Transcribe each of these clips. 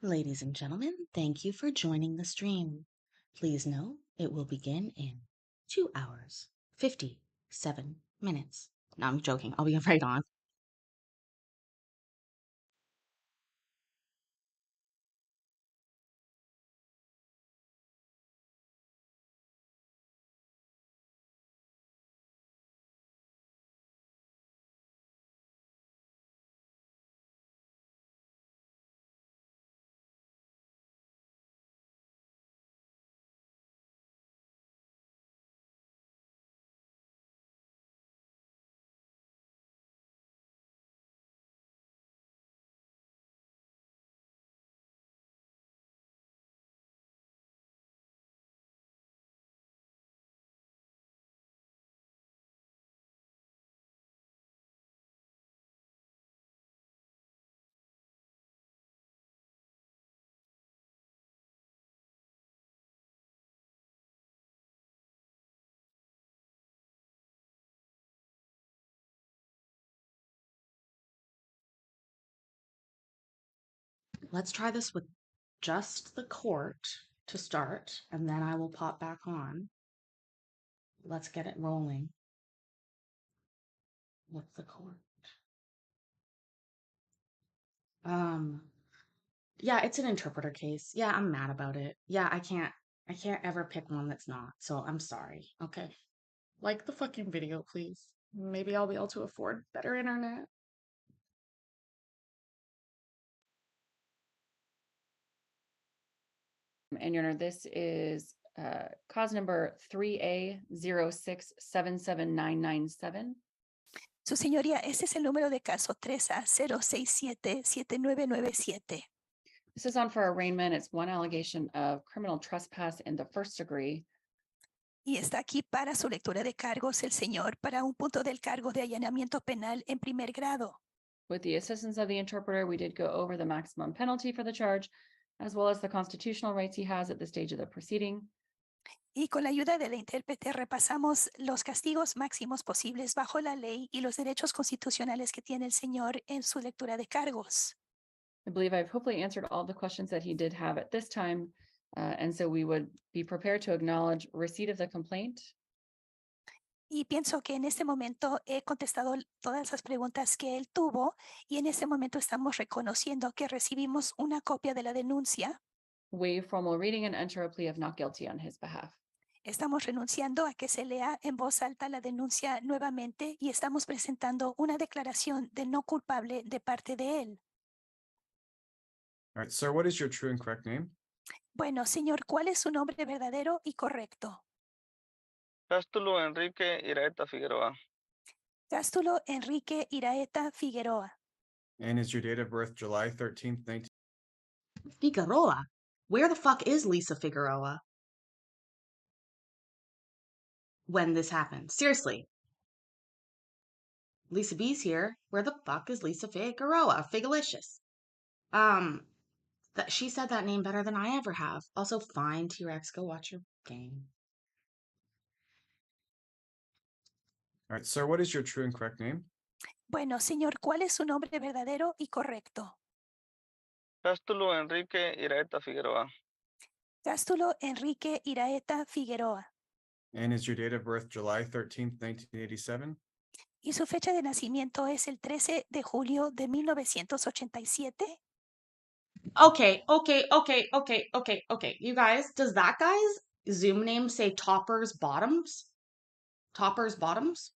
Ladies and gentlemen, thank you for joining the stream. Please know it will begin in 2 hours, 57 minutes. No, I'm joking. I'll be right on. Let's try this with just the court to start, and then I will pop back on. Let's get it rolling with the court. Um, yeah, it's an interpreter case. Yeah, I'm mad about it. Yeah, I can't ever pick one that's not. So I'm sorry. Okay. Like the fucking video, please. Maybe I'll be able to afford better internet. And Your Honor, this is cause number 3A067797. Su señoría, ese es el número de caso 3A0677997. This is on for arraignment. It's one allegation of criminal trespass in the first degree. Y está aquí para su lectura de cargos el señor para un punto del cargo de allanamiento penal en primer grado. With the assistance of the interpreter, we did go over the maximum penalty for the charge, as well as the constitutional rights he has at this stage of the proceeding. Y con la ayuda de la intérprete repasamos los castigos máximos posibles bajo la ley y los derechos constitucionales que tiene el señor en su lectura de cargos. I believe I've hopefully answered all the questions that he did have at this time. And so we would be prepared to acknowledge receipt of the complaint. Y pienso que en este momento he contestado todas las preguntas que él tuvo y en este momento estamos reconociendo que recibimos una copia de la denuncia. Waive formal reading and enter a plea of not guilty on his behalf. Estamos renunciando a que se lea en voz alta la denuncia nuevamente y estamos presentando una declaración de no culpable de parte de él. All right, sir, what is your true and correct name? Bueno, señor, ¿cuál es su nombre verdadero y correcto? Cástulo Enrique Iraeta Figueroa. Cástulo Enrique Iraeta Figueroa. And is your date of birth July 13th, 19... Figueroa? Where the fuck is Lisa Figueroa? When this happened? Seriously. Lisa B's here. Where the fuck is Lisa Figueroa? Figalicious. That she said that name better than I ever have. Also, fine, T-Rex, go watch your game. All right, sir, what is your true and correct name? Bueno, señor, ¿cuál es su nombre verdadero y correcto? Cástulo Enrique Iraeta Figueroa. Cástulo Enrique Iraeta Figueroa. And is your date of birth July 13th, 1987? ¿Y su fecha de nacimiento es el 13 de julio de 1987? Okay. You guys, does that guy's Zoom name say Toppers Bottoms? Toppers Bottoms?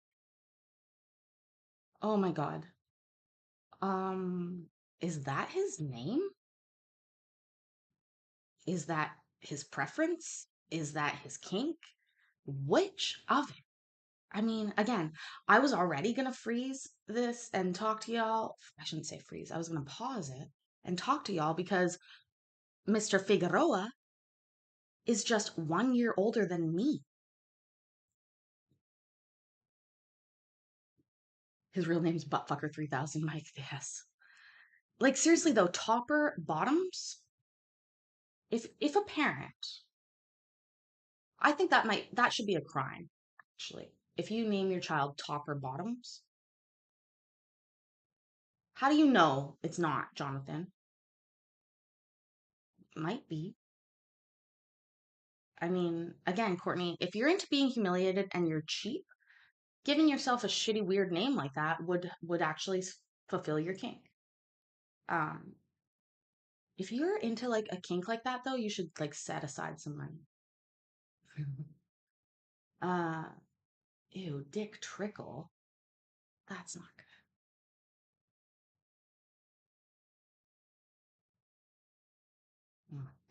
Oh my god. Is that his name? Is that his preference? Is that his kink? Which of it? I mean, again, I was already gonna freeze this and talk to y'all. I shouldn't say freeze. I was gonna pause it and talk to y'all because Mr. Figueroa is just 1 year older than me. His real name's Buttfucker3000 Mike. Yes. Like seriously though, Topper Bottoms. If a parent, I think that should be a crime. Actually, if you name your child Topper Bottoms, how do you know it's not Jonathan? Might be. I mean, again, Courtney, if you're into being humiliated and you're cheap, giving yourself a shitty weird name like that would actually fulfill your kink. Um, if you're into like a kink like that though, you should like set aside some money. uh, ew, Dick Trickle. That's not good.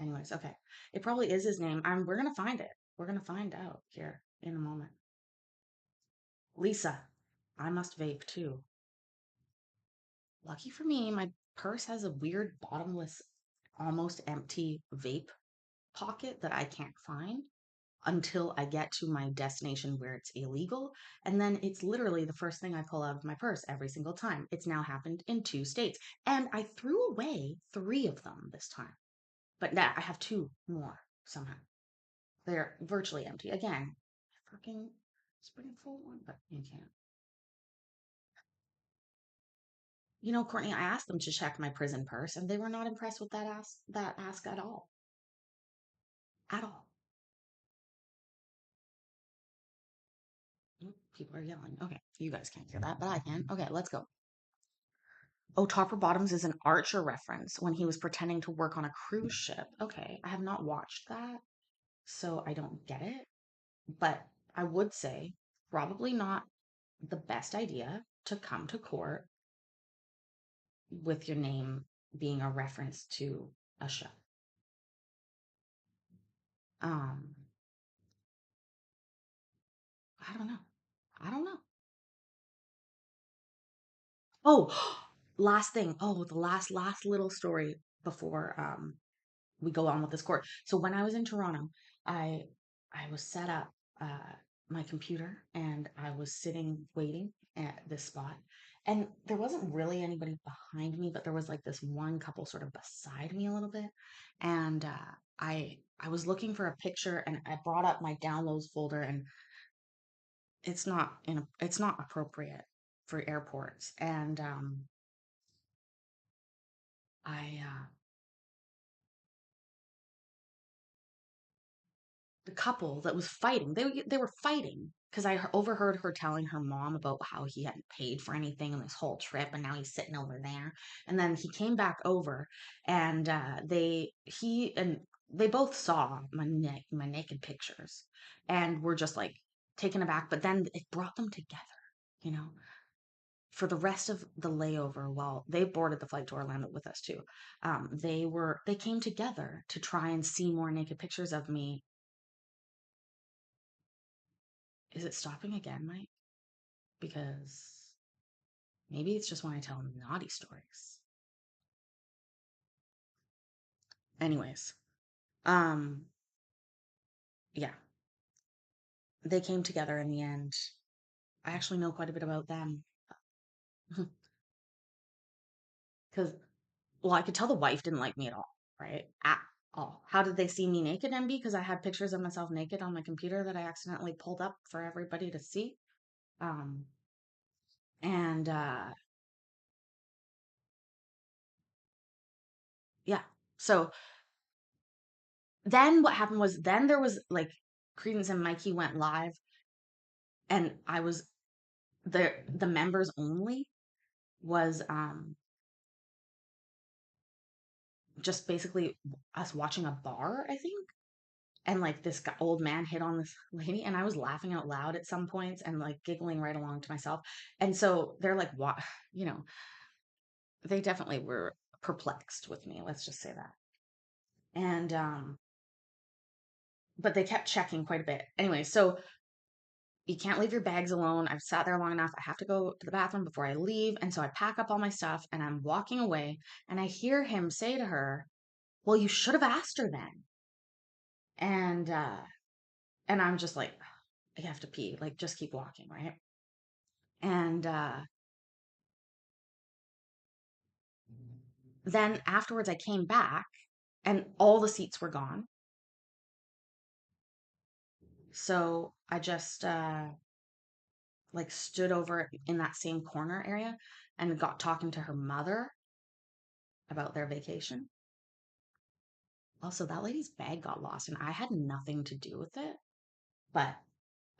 Anyways, okay. It probably is his name. We're gonna find it. We're gonna find out here in a moment. Lisa, I must vape too. Lucky for me, my purse has a weird bottomless, almost empty vape pocket that I can't find until I get to my destination where it's illegal. And then it's literally the first thing I pull out of my purse every single time. It's now happened in 2 states. And I threw away 3 of them this time. But now I have 2 more somehow. They're virtually empty. Again, fucking bring a full one, but you can't. You know, Courtney, I asked them to check my prison purse, and they were not impressed with that ask at all. At all. People are yelling. Okay, you guys can't hear that, but I can. Okay, let's go. Oh, Topper Bottoms is an Archer reference when he was pretending to work on a cruise ship. Okay, I have not watched that, so I don't get it. But I would say probably not the best idea to come to court with your name being a reference to a show. Um, I don't know. I don't know. Oh, last thing. Oh, the last little story before we go on with this court. So when I was in Toronto, I was set up my computer and I was sitting waiting at this spot. And there wasn't really anybody behind me, but there was like this one couple sort of beside me a little bit. And I was looking for a picture and I brought up my downloads folder and it's not appropriate for airports. And I the couple that was fighting, they were fighting because I overheard her telling her mom about how he hadn't paid for anything on this whole trip, and now he's sitting over there. And then he came back over, and they both saw my naked pictures, and were just like taken aback. But then it brought them together, you know. For the rest of the layover, while they boarded the flight to Orlando with us too, they came together to try and see more naked pictures of me. Is it stopping again, Mike? Because maybe it's just when I tell naughty stories. Anyways, um, yeah, they came together in the end. I actually know quite a bit about them because, well, I could tell the wife didn't like me at all, right? At all. How did they see me naked, MB? Because I had pictures of myself naked on my computer that I accidentally pulled up for everybody to see. Um, and yeah, so then what happened was then there was like Credence and Mikey went live, and I was the members only was just basically us watching a bar, I think. And like this old man hit on this lady, and I was laughing out loud at some points and like giggling right along to myself. And so they're like, what, you know, they definitely were perplexed with me. Let's just say that. And but they kept checking quite a bit. Anyway, so you can't leave your bags alone. I've sat there long enough. I have to go to the bathroom before I leave. And so I pack up all my stuff and I'm walking away. And I hear him say to her, well, you should have asked her then. And I'm just like, I have to pee. Like, just keep walking, right? And then afterwards, I came back and all the seats were gone. So I just like stood over in that same corner area and got talking to her mother about their vacation. Also, that lady's bag got lost and I had nothing to do with it. But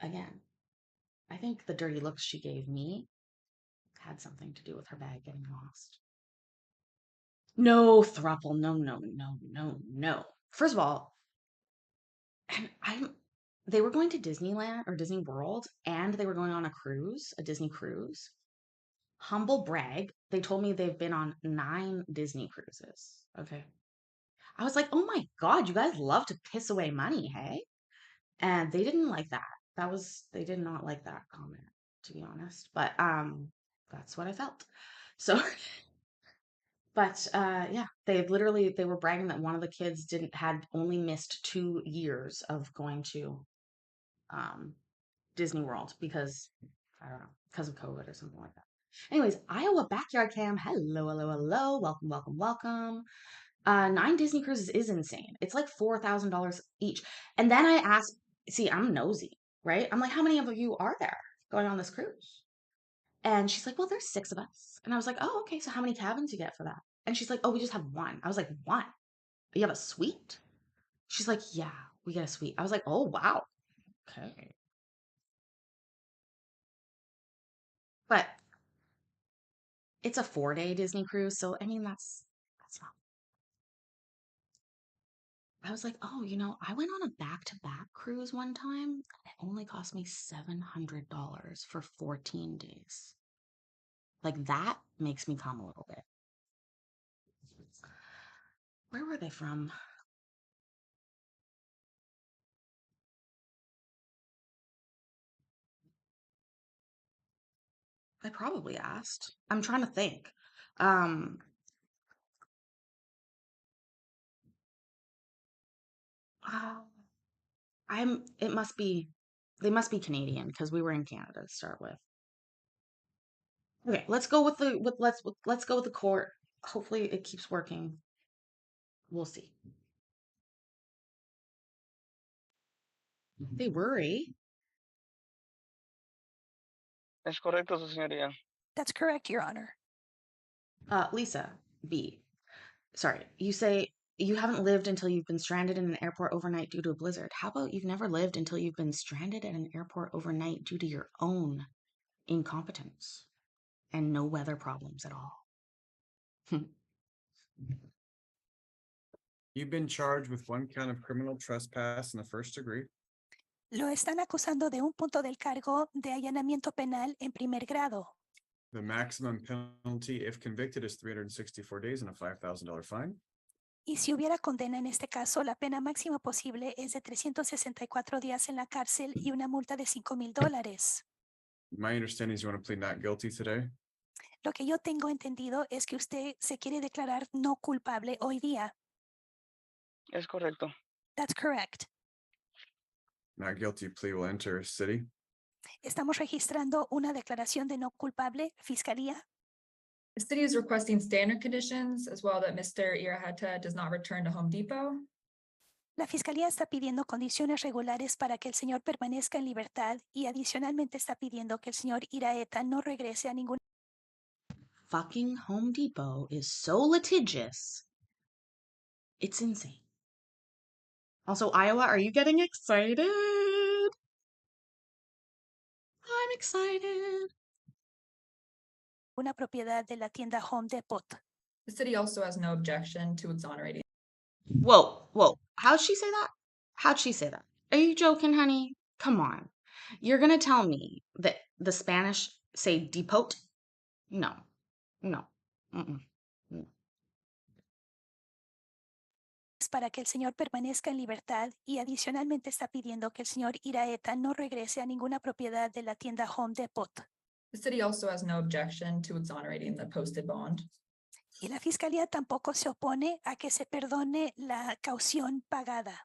again, I think the dirty looks she gave me had something to do with her bag getting lost. No, thruple. No, no, no, no, no. First of all, and they were going to Disneyland or Disney World and they were going on a cruise, a Disney cruise. Humble brag, they told me they've been on 9 Disney cruises. Okay. I was like, oh my God, you guys love to piss away money, hey? And they didn't like that. They did not like that comment, to be honest. But that's what I felt. So but yeah, they were bragging that one of the kids had only missed 2 years of going to um Disney World because I don't know, because of COVID or something like that. Anyways, Iowa Backyard Cam. Hello, hello, hello. Welcome, welcome, welcome. 9 Disney cruises is insane. It's like $4,000 each. And then I asked, see, I'm nosy, right? I'm like, how many of you are there going on this cruise? And she's like, well, there's 6 of us. And I was like, oh, okay. So how many cabins you get for that? And she's like, oh, we just have 1. I was like, 1? You have a suite? She's like, yeah, we get a suite. I was like, oh, wow. Okay. But it's a 4-day Disney cruise. So, I mean, that's not. I was like, oh, I went on a back-to-back cruise one time. And it only cost me $700 for 14 days. Like, that makes me come a little bit. Where were they from? I probably asked. I'm trying to think. Um, uh, they must be Canadian because we were in Canada to start with. Okay, let's go with let's go with the court. Hopefully it keeps working. We'll see. They worry. Es correcto, su señoría. That's correct, Your Honor. Lisa B. Sorry, you say you haven't lived until you've been stranded in an airport overnight due to a blizzard. How about you've never lived until you've been stranded at an airport overnight due to your own incompetence and no weather problems at all? You've been charged with 1 count of criminal trespass in the 1st degree. Lo están acusando de un punto del cargo de allanamiento penal en primer grado. The maximum penalty, if convicted, is 364 days and a $5,000 fine. Y si hubiera condena en este caso, la pena máxima posible es de 364 días en la cárcel y una multa de $5,000. My understanding is you want to plead not guilty today. Lo que yo tengo entendido es que usted se quiere declarar no culpable hoy día. Es correcto. That's correct. Not guilty plea will enter city. Estamos registrando una declaración de no culpable, Fiscalía. The city is requesting standard conditions as well that Mr. Iraheta does not return to Home Depot. La Fiscalía está pidiendo condiciones regulares para que el señor permanezca en libertad y adicionalmente está pidiendo que el señor Iraheta no regrese a ningún. Fucking Home Depot is so litigious. It's insane. Also, Iowa, are you getting excited? I'm excited. Una propiedad de la tienda Home Depot. The city also has no objection to exonerating. Whoa, whoa. How'd she say that? How'd she say that? Are you joking, honey? Come on. You're gonna tell me that the Spanish say depot? No. No. Mm-mm. No. Para que el señor permanezca en libertad y adicionalmente está pidiendo que el señor Iraheta no regrese a ninguna propiedad de la tienda Home Depot. The city also has no objection to exonerating the posted bond. Y la Fiscalía tampoco se opone a que se perdone la caución pagada.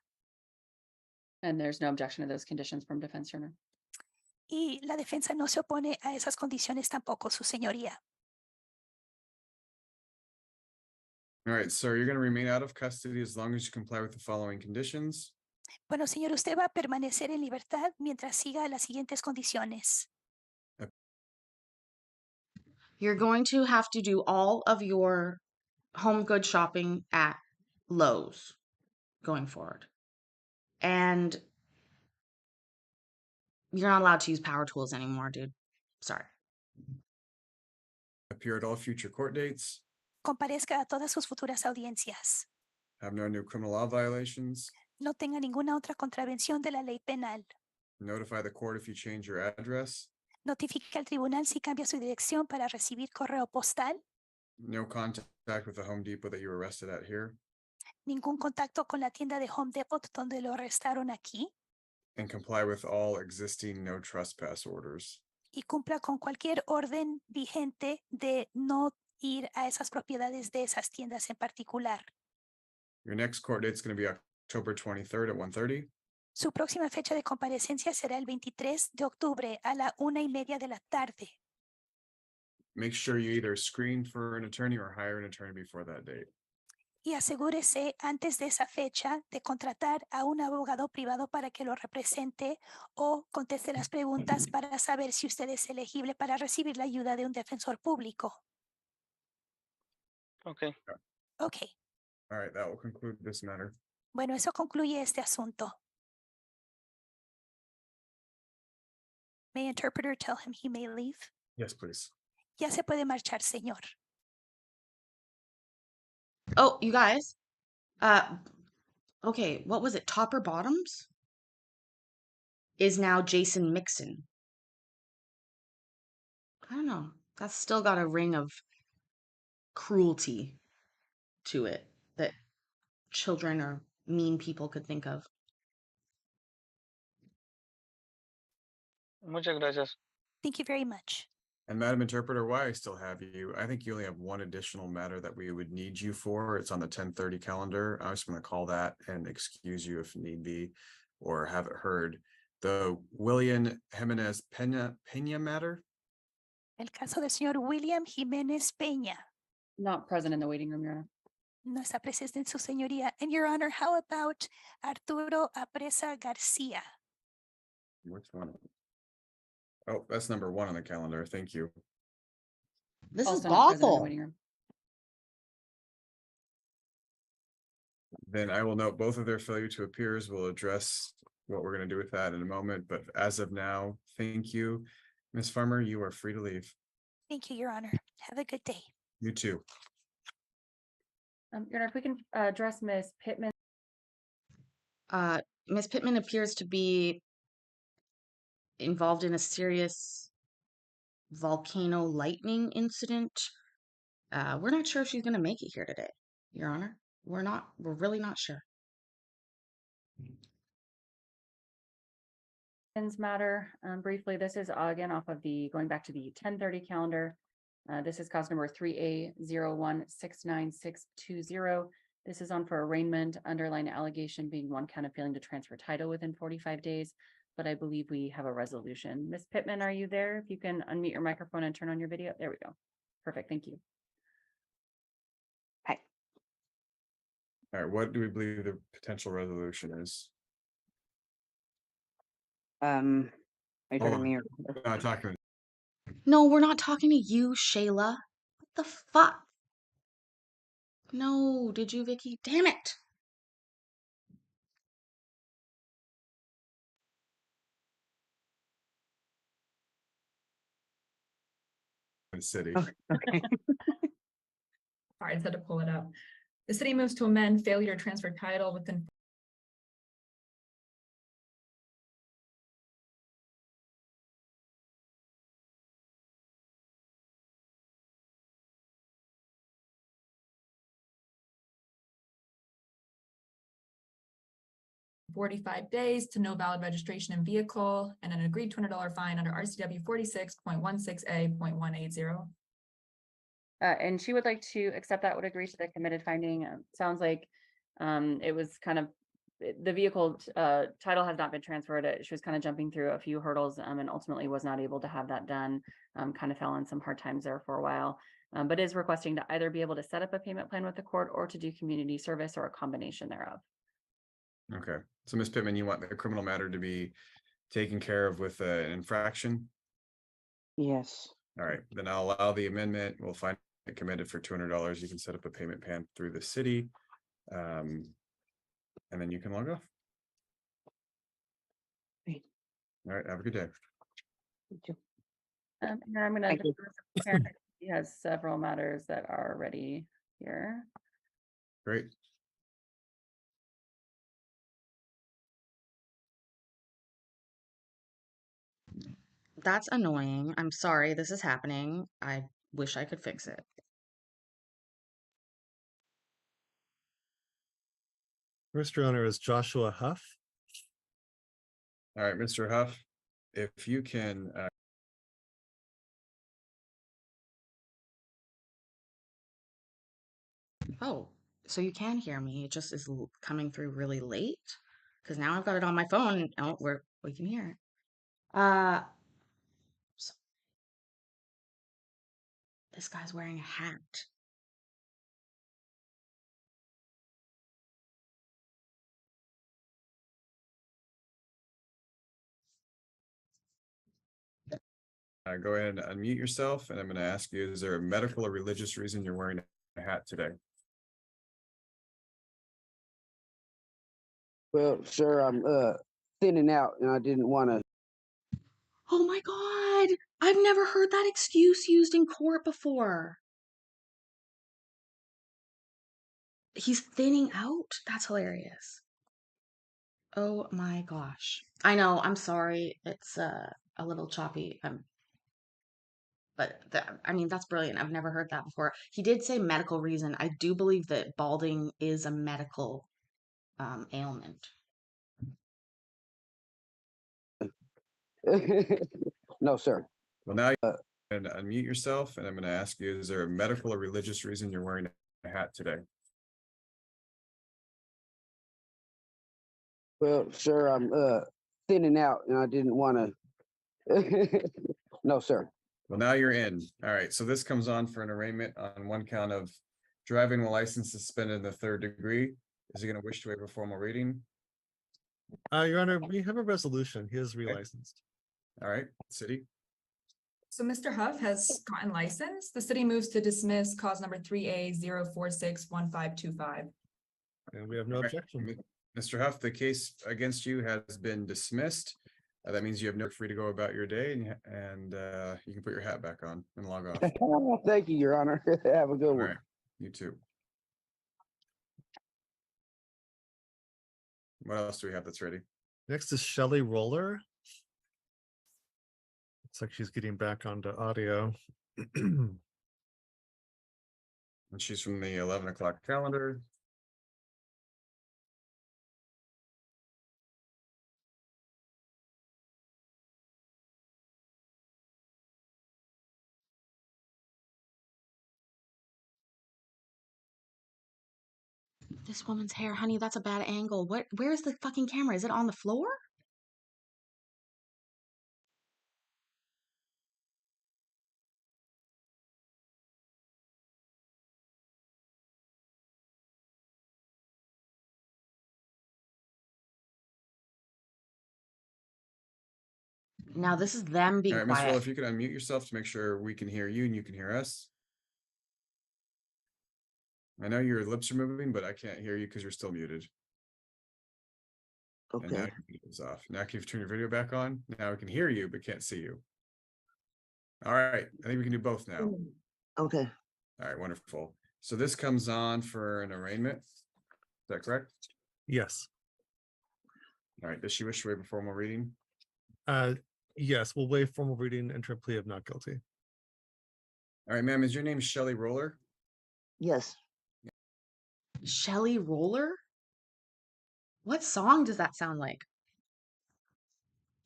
And there's no objection to those conditions from defense, Your Honor. Y la defensa no se opone a esas condiciones tampoco, su señoría. All right, sir, you're going to remain out of custody as long as you comply with the following conditions. Bueno, señor, usted va a permanecer en libertad mientras siga las siguientes condiciones. You're going to have to do all of your home good shopping at Lowe's. going forward. And you're not allowed to use power tools anymore, dude. Sorry. Appear at all future court dates. Comparezca a todas sus futuras audiencias. Have no new criminal law violations. No tenga ninguna otra contravención de la ley penal. Notify the court if you change your address. Notifica al tribunal si cambia su dirección para recibir correo postal. No contact with the Home Depot that you were arrested at here. Ningún contacto con la tienda de Home Depot donde lo arrestaron aquí. And comply with all existing no trespass orders. Y cumpla con cualquier orden vigente de no ir a esas propiedades de esas tiendas en particular. Your next court date is going to be October 23rd at 1:30. Su próxima fecha de comparecencia será el 23 de octubre a la 1:30 de la tarde. Make sure you either screen for an attorney or hire an attorney before that date. Y asegúrese antes de esa fecha de contratar a un abogado privado para que lo represente o conteste las preguntas para saber si usted es elegible para recibir la ayuda de un defensor público. Okay. Ok, All right, that will conclude this matter. bueno, eso concluye este asunto. May interpreter tell him he may leave? Yes, please. Ya se puede marchar, señor. Oh, you guys. Okay, what was it? Top or bottoms? Is now Jason Mixon. I don't know. That's still got a ring of cruelty to it that children or mean people could think of. Muchas gracias. Thank you very much. And Madam Interpreter, why I still have you, I think you only have one additional matter that we would need you for. It's on the 10:30 calendar. I was going to call that and excuse you if need be, or have it heard. The William Jimenez Peña matter. El caso del señor William Jiménez Peña. Not present in the waiting room, Your Honor. No está presente en su señoría. And Your Honor, how about Arturo Apresa Garcia? Which one? Oh, that's number 1 on the calendar. Thank you. This is Also not present in the awful. waiting room. Then I will note both of their failure to appears. We'll address what we're going to do with that in a moment. But as of now, thank you. Ms. Farmer, you are free to leave. Thank you, Your Honor. Have a good day. You too. Your Honor, if we can address Ms. Pittman. Miss Pittman appears to be involved in a serious volcano lightning incident. We're not sure if she's going to make it here today, Your Honor. We're really not sure. Matter briefly, this is again off of going back to the 10:30 calendar. This is cause number 3A01696620. This is on for arraignment, underlying allegation being one count of failing to transfer title within 45 days, but I believe we have a resolution. Ms. Pittman, are you there? If you can unmute your microphone and turn on your video. There we go. Perfect. Thank you. Hi. All right, what do we believe the potential resolution is? Are you Hold talking to on. me or? Talking. No, we're not talking to you, Shayla. What the fuck? No, did you, Vicky? Damn it. The city. Okay. Sorry, I just had to pull it up. The city moves to amend failure to transfer title within $45 days to no valid registration in vehicle and an agreed $200 fine under RCW 46.16A.180. And she would like to accept that, would agree to the committed finding. Sounds like it was kind of the vehicle title has not been transferred. She was kind of jumping through a few hurdles and ultimately was not able to have that done. Kind of fell on some hard times there for a while, but is requesting to either be able to set up a payment plan with the court or to do community service or a combination thereof. Okay, so Ms. Pittman, you want the criminal matter to be taken care of with an infraction? Yes. All right, then I'll allow the amendment. We'll find it committed for $200. You can set up a payment plan through the city. And then you can log off. Great. All right, have a good day. You too. And I'm gonna, Thank you. he has several matters that are ready here. Great. That's annoying. I'm sorry this is happening. I wish I could fix it. First owner is Joshua Huff. All right, Mr. Huff, if you can, Oh, so you can hear me. It just is coming through really late because now I've got it on my phone. Oh, we can hear it. So this guy's wearing a hat. go ahead and unmute yourself, and I'm going to ask you, is there a medical or religious reason you're wearing a hat today? Well, sir, I'm thinning out and I didn't want to. Oh my God. I've never heard that excuse used in court before. He's thinning out? That's hilarious. Oh my gosh. I know, I'm sorry. It's a little choppy. But I mean, that's brilliant. I've never heard that before. He did say medical reason. I do believe that balding is a medical ailment. No, sir. Well, now you can unmute yourself, and I'm going to ask you, is there a medical or religious reason you're wearing a hat today? Well, sir, I'm thinning out and I didn't want to. No, sir. Well, now you're in. All right, so this comes on for an arraignment on one count of driving while license suspended in the 3rd degree. Is he going to wish to waive a formal reading? Your Honor, we have a resolution. He is relicensed. All right, city. So Mr. Huff has gotten licensed. The city moves to dismiss cause number 3A0461525. And we have no Okay. objection. Mr. Huff, the case against you has been dismissed. That means you have no free to go about your day, and you can put your hat back on and log off. Thank you, Your Honor. Have a good All one. right, you too. What else do we have that's ready? Next is Shelley Roller. Looks like she's getting back onto audio. And she's from the 11 o'clock calendar. This woman's hair, honey, that's a bad angle. Where's the fucking camera? Is it on the floor? Now this is them All being right, Ms. Roll, quiet. if you could unmute yourself to make sure we can hear you and you can hear us. I know your lips are moving, but I can't hear you because you're still muted. And now Okay. your video is off. Now can you turn your video back on? Now we can hear you, but can't see you. All right, I think we can do both now. Okay. All right, wonderful. So this comes on for an arraignment. Is that correct? Yes. All right, does she wish to waive a formal reading? Yes, we'll waive formal reading, enter a plea of not guilty. All right, ma'am, is your name Shelley Roller? Yes. Shelley Roller? What song does that sound like?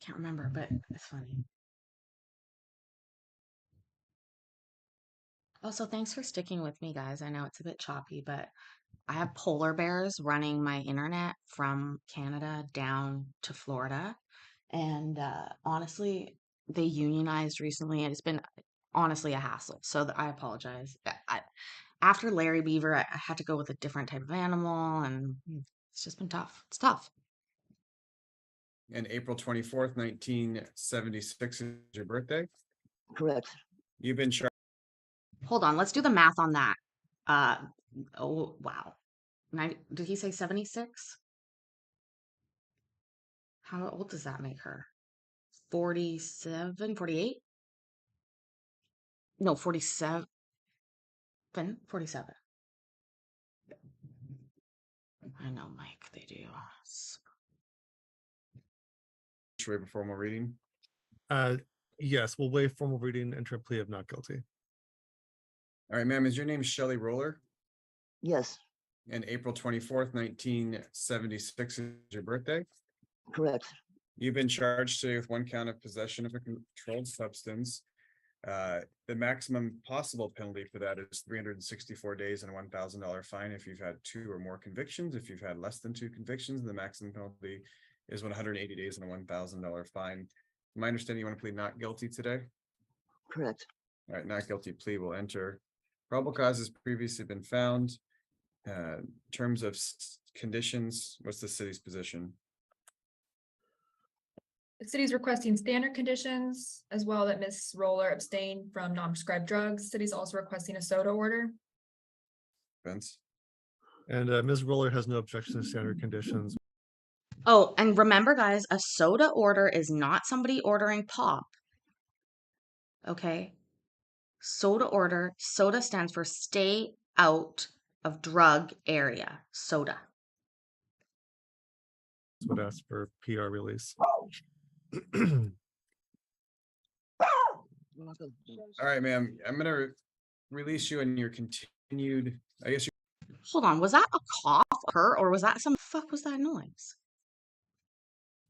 Can't remember, but it's funny. Also, thanks for sticking with me, guys. I know it's a bit choppy, but I have polar bears running my internet from Canada down to Florida. And honestly, they unionized recently, and it's been honestly a hassle. So I apologize. After Larry Beaver, I had to go with a different type of animal, and it's just been tough. It's tough. And April 24th, 1976 is your birthday. Correct. You've been charged. Hold on, let's do the math on that. Oh wow. Did he say 76? How old does that make her? 47, 48? No, 47. 47. I know, Mike, they do. Should we waive a formal reading? Yes, we'll waive formal reading, enter a plea of not guilty. All right, ma'am, is your name Shelley Roller? Yes, And April 24th, 1976 is your birthday? correct. You've been charged today with one count of possession of a controlled substance. The maximum possible penalty for that is 364 days and a $1,000 fine if you've had 2 or more convictions. If you've had less than 2 convictions, the maximum penalty is 180 days and a $1,000 fine. My understanding, you want to plead not guilty today? Correct. All right, not guilty plea will enter. Probable cause has previously been found. Terms of conditions, what's the city's position? The city is requesting standard conditions as well that Ms. Roller abstain from non-prescribed drugs. City is also requesting a soda order. Vince? And Ms. Roller has no objection to standard conditions. Oh, and remember, guys, a soda order is not somebody ordering pop. Okay? Soda order, soda stands for stay out of drug area. Soda. Would ask for PR release. All right, ma'am, I'm gonna release you and your continued, I guess. Hold on, was that a cough or her, or was that some fuck was that noise?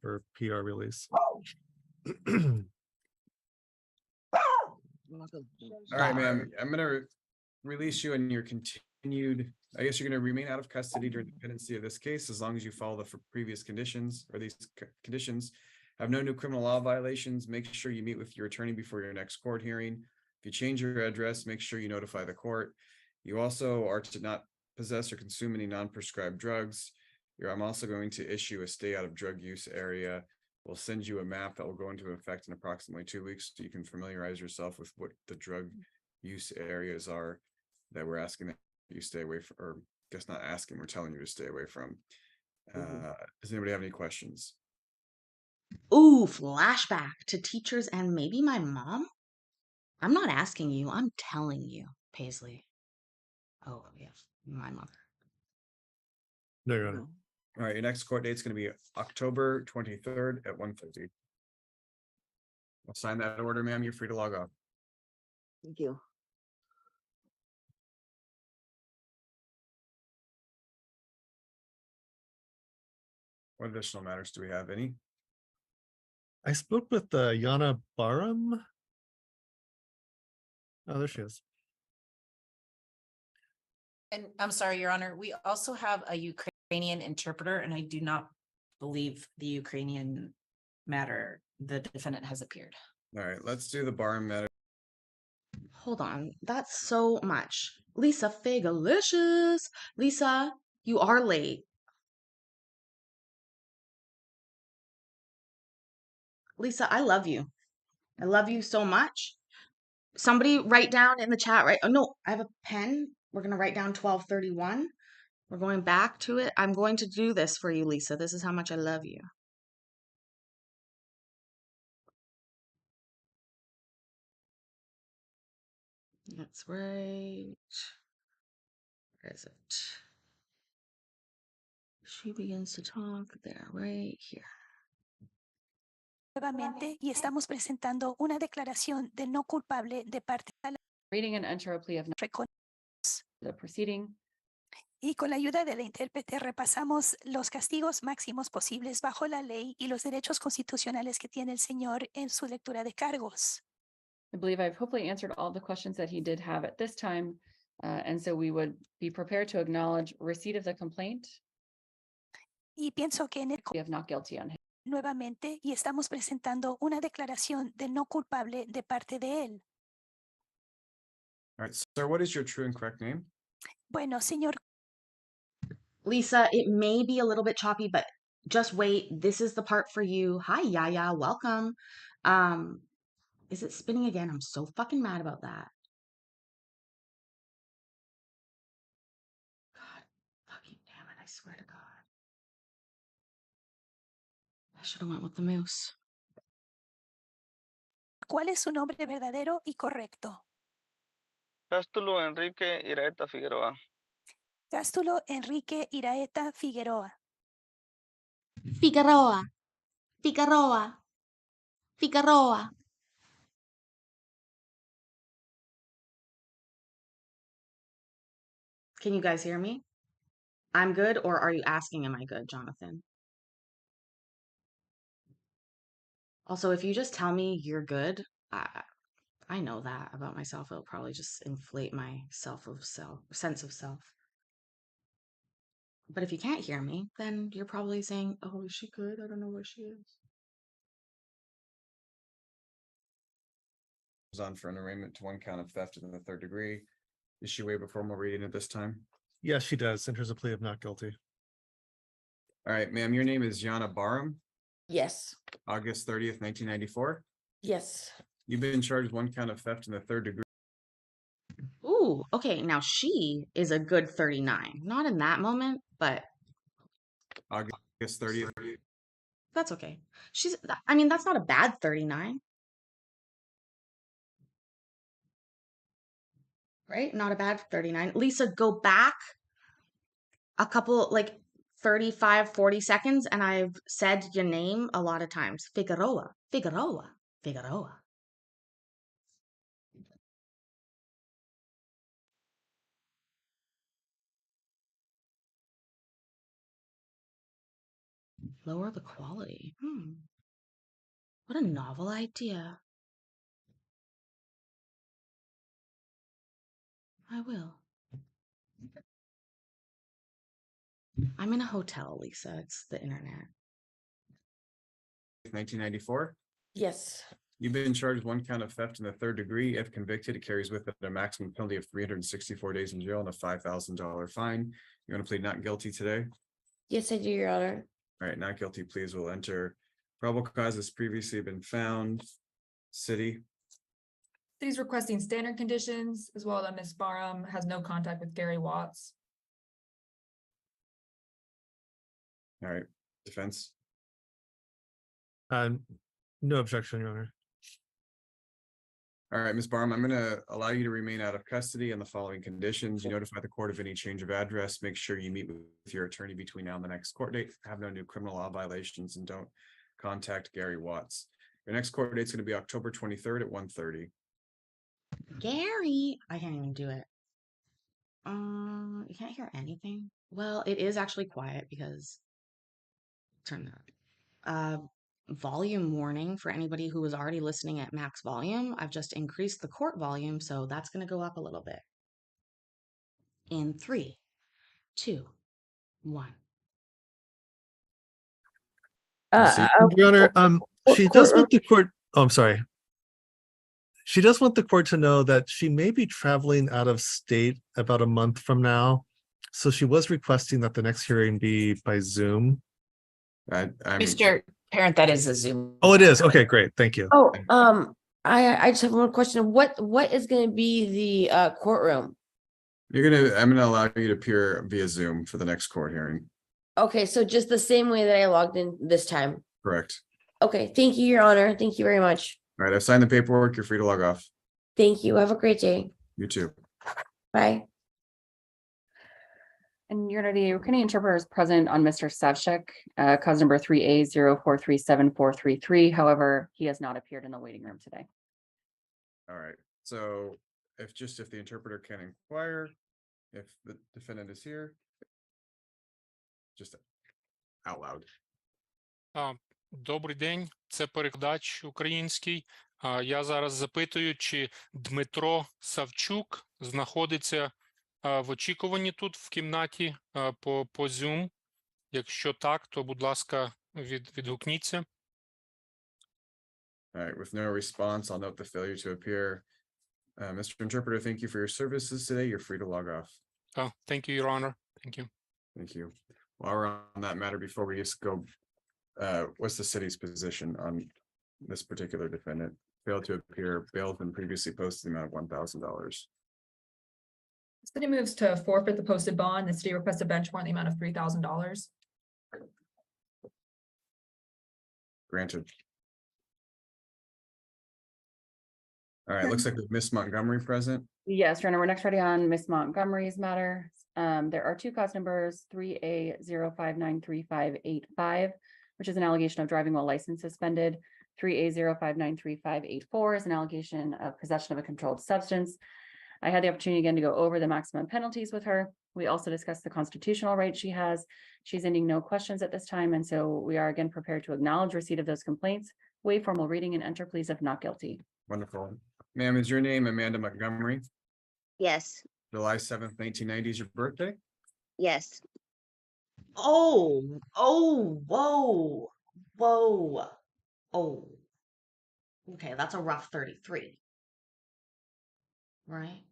For PR release. All right, ma'am, I'm gonna release you and your continued, I guess you're gonna remain out of custody during the pendency of this case, as long as you follow the previous conditions or these conditions. Have no new criminal law violations. Make sure you meet with your attorney before your next court hearing. If you change your address, make sure you notify the court. You also are to not possess or consume any non-prescribed drugs. I'm also going to issue a stay out of drug use area. We'll send you a map that will go into effect in approximately 2 weeks, so you can familiarize yourself with what the drug use areas are that we're asking that you stay away from, or I guess not asking, we're telling you to stay away from. Does anybody have any questions? Ooh, flashback to teachers and maybe my mom? I'm not asking you, I'm telling you, Paisley. Oh, yeah, my mother. No, Your Honor. All right, your next court date is going to be October 23rd at 1:50. I'll sign that order, ma'am. You're free to log off. Thank you. What additional matters do we have? Any? I spoke with Yana Barum. Oh, there she is. And I'm sorry, Your Honor, we also have a Ukrainian interpreter, and I do not believe the Ukrainian matter, the defendant has appeared. All right, let's do the bar matter. Hold on, that's so much. Lisa Figalicious. Lisa, you are late. Lisa, I love you. I love you so much. Somebody write down in the chat, right? Oh, no, I have a pen. We're going to write down 12:31. We're going back to it. I'm going to do this for you, Lisa. This is how much I love you. That's right. Where is it? She begins to talk there, right here. Nuevamente, y estamos presentando una declaración de no culpable de parte de la Reading and enter a plea of not recon- the proceeding. y con la ayuda de la intérprete repasamos los castigos máximos posibles bajo la ley y los derechos constitucionales que tiene el señor en su lectura de cargos. I believe I've hopefully answered all the questions that he did have at this time. And so we would be prepared to acknowledge receipt of the complaint. Y pienso que en el We have not guilty on him. nuevamente y estamos presentando una declaración de no culpable de parte de él. All right, sir, what is your true and correct name? Bueno, señor, Lisa, it may be a little bit choppy, but just wait. This is the part for you. Hi, Yaya. Welcome. Is it spinning again? I'm so fucking mad about that. God fucking damn it. I swear to God. I should have went with the moose. ¿Cuál es su nombre verdadero y correcto? Cástulo Enrique Iraeta Figueroa. Cástulo Enrique Iraeta Figueroa. Figueroa. Figueroa. Figueroa. Can you guys hear me? I'm good, or are you asking, am I good, Jonathan? Also, if you just tell me you're good, I know that about myself. It'll probably just inflate my sense of self. But if you can't hear me, then you're probably saying, oh, is she good? I don't know where she is. On for an arraignment to 1 count of theft in the 3rd degree. Is she waive a formal reading at this time? Yes, she does. Enters a plea of not guilty. All right, ma'am, your name is Yana Barham, Yes, August 30th, 1994. yes. You've been charged with 1 count of theft in the 3rd degree. Ooh, okay. Now she is a good 39. Not in that moment, but August 30th. that's okay. I mean, that's not a bad 39. Right? Not a bad 39. Lisa, go back a couple, like 35, 40 seconds, and I've said your name a lot of times. Figueroa, Figueroa, Figueroa. Lower the quality. What a novel idea. I will. I'm in a hotel, Lisa. It's the internet. 1994. Yes, You've been charged with 1 count of theft in the 3rd degree. If convicted, it carries with it a maximum penalty of 364 days in jail and a $5,000 fine. You want to plead not guilty today? yes, I do, Your Honor. All right, not guilty pleas will enter. Probable cause has previously been found. City. City's requesting standard conditions as well that Ms. Barham has no contact with Gary Watts. All right, defense. No objection, Your Honor. All right, Ms. Barham, I'm going to allow you to remain out of custody on the following conditions. You notify the court of any change of address. Make sure you meet with your attorney between now and the next court date. Have no new criminal law violations, and don't contact Gary Watts. Your next court date is going to be October 23rd at 1:30. Gary, I can't even do it. You can't hear anything. Well, it is actually quiet because turn that. Volume warning for anybody who was already listening at max volume. I've just increased the court volume, so that's going to go up a little bit. In 3, 2, 1. Your Honor, she does want the court. Oh, I'm sorry. She does want the court to know that she may be traveling out of state about a month from now. So she was requesting that the next hearing be by Zoom. Mr. Parent, that is a Zoom. Oh, it is. Okay, great. Thank you. Oh, I just have one question. What is going to be the courtroom? I'm gonna allow you to appear via Zoom for the next court hearing. Okay, so just the same way that I logged in this time. Correct. Okay, thank you, Your Honor. Thank you very much. All right, I've signed the paperwork. You're free to log off. Thank you. Have a great day. You too. Bye. And Your Honor, the Ukrainian interpreter is present on Mr. Savchuk, cause number 3A04374433. However, he has not appeared in the waiting room today. All right, so if the interpreter can inquire, if the defendant is here, just out loud. Добрий день, це перекладач український. Я зараз запитую, чи Дмитро Савчук знаходиться в очікуванні тут в кімнаті по Zoom. Якщо так, то, будь ласка, відгукніться. All right, with no response, I'll note the failure to appear. Mr. Interpreter, thank you for your services today. You're free to log off. Thank you, Your Honor. Thank you. Thank you. While we're on that matter, before we just go, what's the city's position on this particular defendant? Failed to appear, bail has been previously posted the amount of $1,000. The city moves to forfeit the posted bond. The city requests a bench warrant in the amount of $3,000. Granted. All right, looks like we have Miss Montgomery present. Yes, Your Honor, we're next ready on Miss Montgomery's matter. There are two cause numbers, 3A05935585, which is an allegation of driving while license suspended. 3A05935584 is an allegation of possession of a controlled substance. I had the opportunity again to go over the maximum penalties with her. We also discussed the constitutional right she has. She's ending no questions at this time, and so we are again prepared to acknowledge receipt of those complaints, waive formal reading, and enter pleas of not guilty. Wonderful. Ma'am, is your name Amanda Montgomery? Yes, July 7th, 1990 is your birthday? yes. Oh, whoa. Oh. Okay, that's a rough 33. Right?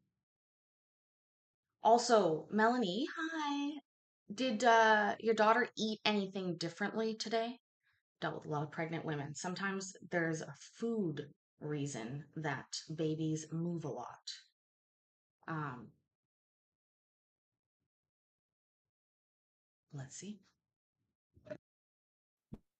Also, Melanie, hi. Did your daughter eat anything differently today? Dealt with a lot of pregnant women. Sometimes there's a food reason that babies move a lot. Let's see.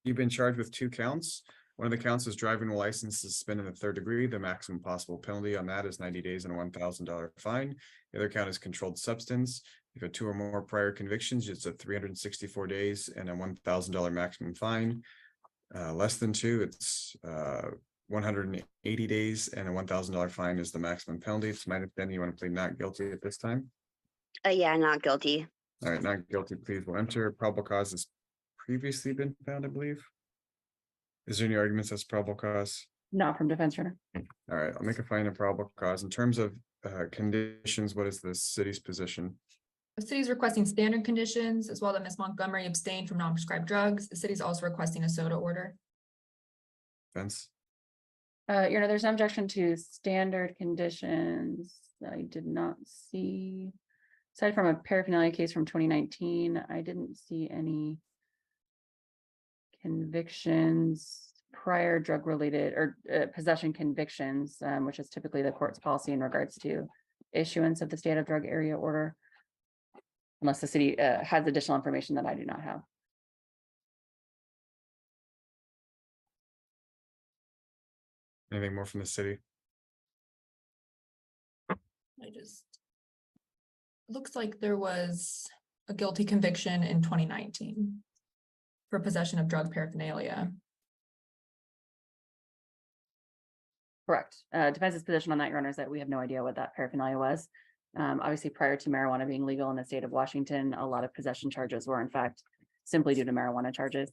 You've been charged with 2 counts. One of the counts is driving a license suspended in the 3rd degree. The maximum possible penalty on that is 90 days and a $1,000 fine. The other count is controlled substance. If you have 2 or more prior convictions, it's a 364 days and a $1,000 maximum fine. Less than 2, it's 180 days and a $1,000 fine is the maximum penalty. It's my understanding you want to plead not guilty at this time. Yeah, not guilty. All right, not guilty pleas will enter. Probable cause has previously been found, I believe. Is there any arguments as probable cause? Not from defense, Your Honor. All right, I'll make a finding of probable cause. In terms of conditions, what is the city's position? The city's requesting standard conditions as well that Ms. Montgomery abstained from non-prescribed drugs. The city's also requesting a soda order. Fence? Your Honor, there's no objection to standard conditions. I did not see, aside from a paraphernalia case from 2019, I didn't see any convictions, prior drug related or possession convictions, which is typically the court's policy in regards to issuance of the state of drug area order. Unless the city has additional information that I do not have. Anything more from the city? Looks like there was a guilty conviction in 2019 for possession of drug paraphernalia. Correct. Defense's position on that, Your Honor, is that we have no idea what that paraphernalia was. Obviously, prior to marijuana being legal in the state of Washington, a lot of possession charges were in fact simply due to marijuana charges.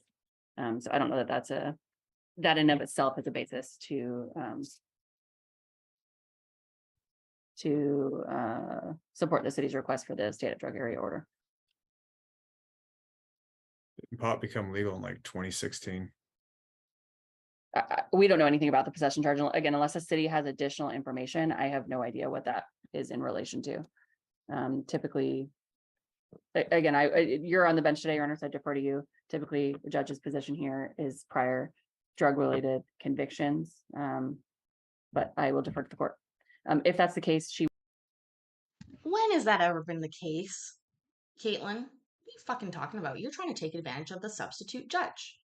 So I don't know that that's that in of itself is a basis to support the city's request for the state of drug area order. Didn't pot become legal in like 2016? We don't know anything about the possession charge. Again, unless the city has additional information, I have no idea what that is in relation to. Typically, again, you're on the bench today, Your Honor, so I defer to you. Typically, the judge's position here is prior drug-related convictions, but I will defer to the court. If that's the case, When has that ever been the case, Caitlin? What are you fucking talking about? You're trying to take advantage of the substitute judge.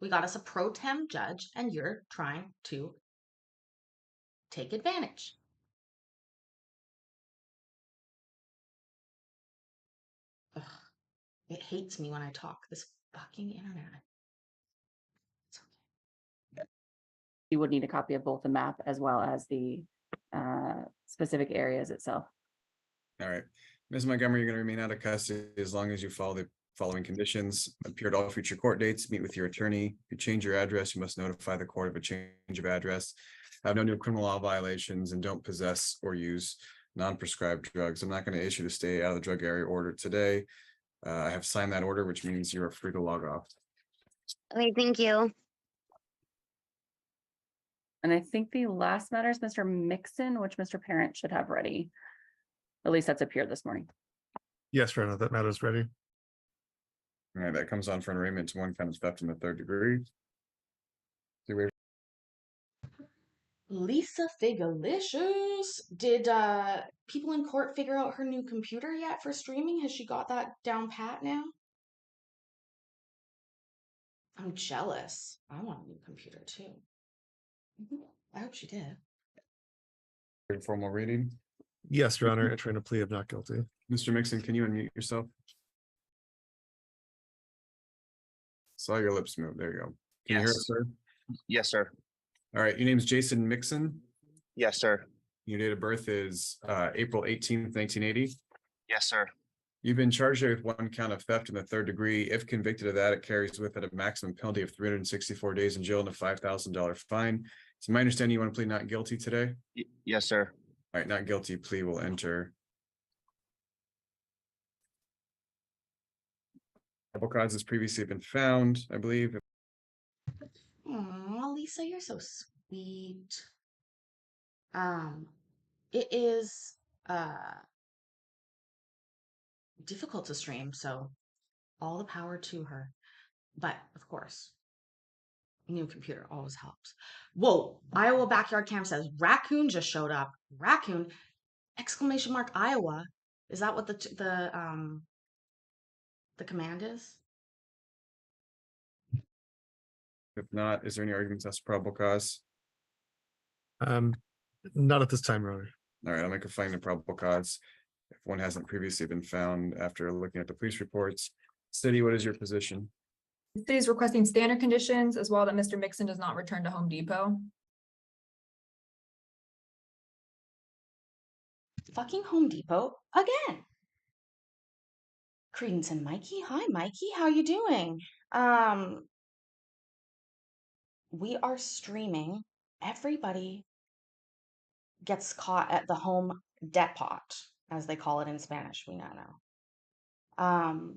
We got us a pro tem judge, and you're trying to take advantage. Ugh, it hates me when I talk. This fucking internet. you would need a copy of both the map as well as the specific areas itself. All right, Ms. Montgomery, you're going to remain out of custody as long as you follow the following conditions: appear at all future court dates, meet with your attorney. If you change your address, you must notify the court of a change of address, have no new criminal law violations, and don't possess or use non-prescribed drugs. I'm not going to issue the stay out of the drug area order today. I have signed that order, which means you are free to log off. Okay, thank you. And I think the last matter is Mr. Mixon, which Mr. Parent should have ready. At least that's appeared this morning. Yes, Rena, that matter's ready. All right, that comes on for an arraignment to one count of theft in the 3rd degree. Lisa Figalicious. Did people in court figure out her new computer yet for streaming? Has she got that down pat now? I'm jealous. I want a new computer too. I hope she did. Formal reading. Yes, Your Honor, entering a plea of not guilty. Mr. Mixon, can you unmute yourself? Saw your lips move. There you go. Can you hear us, sir? Yes, sir. All right. Your name's Jason Mixon. Yes, sir. Your date of birth is April 18th, 1980. Yes, sir. You've been charged with one count of theft in the third degree. If convicted of that, it carries with it a maximum penalty of 364 days in jail and a $5,000 fine. It's my understanding you want to plead not guilty today? Yes, sir. All right, not guilty plea will enter. Probable cause has previously been found, I believe. Aw, Lisa, you're so sweet. It is difficult to stream, so all the power to her. But of course, new computer always helps. Whoa, Iowa Backyard Cam says raccoon just showed up. Raccoon! Exclamation mark Iowa. Is that what the command is? If not, is there any arguments as to probable cause? Not at this time, Your Honor. All right, I'll make a finding of probable cause if one hasn't previously been found after looking at the police reports. City, what is your position? The city is requesting standard conditions as well that Mr. Mixon does not return to Home Depot. Fucking Home Depot again. Credence and Mikey. Hi, Mikey. How you doing? We are streaming. Everybody gets caught at the home depot, as they call it in Spanish. We now know.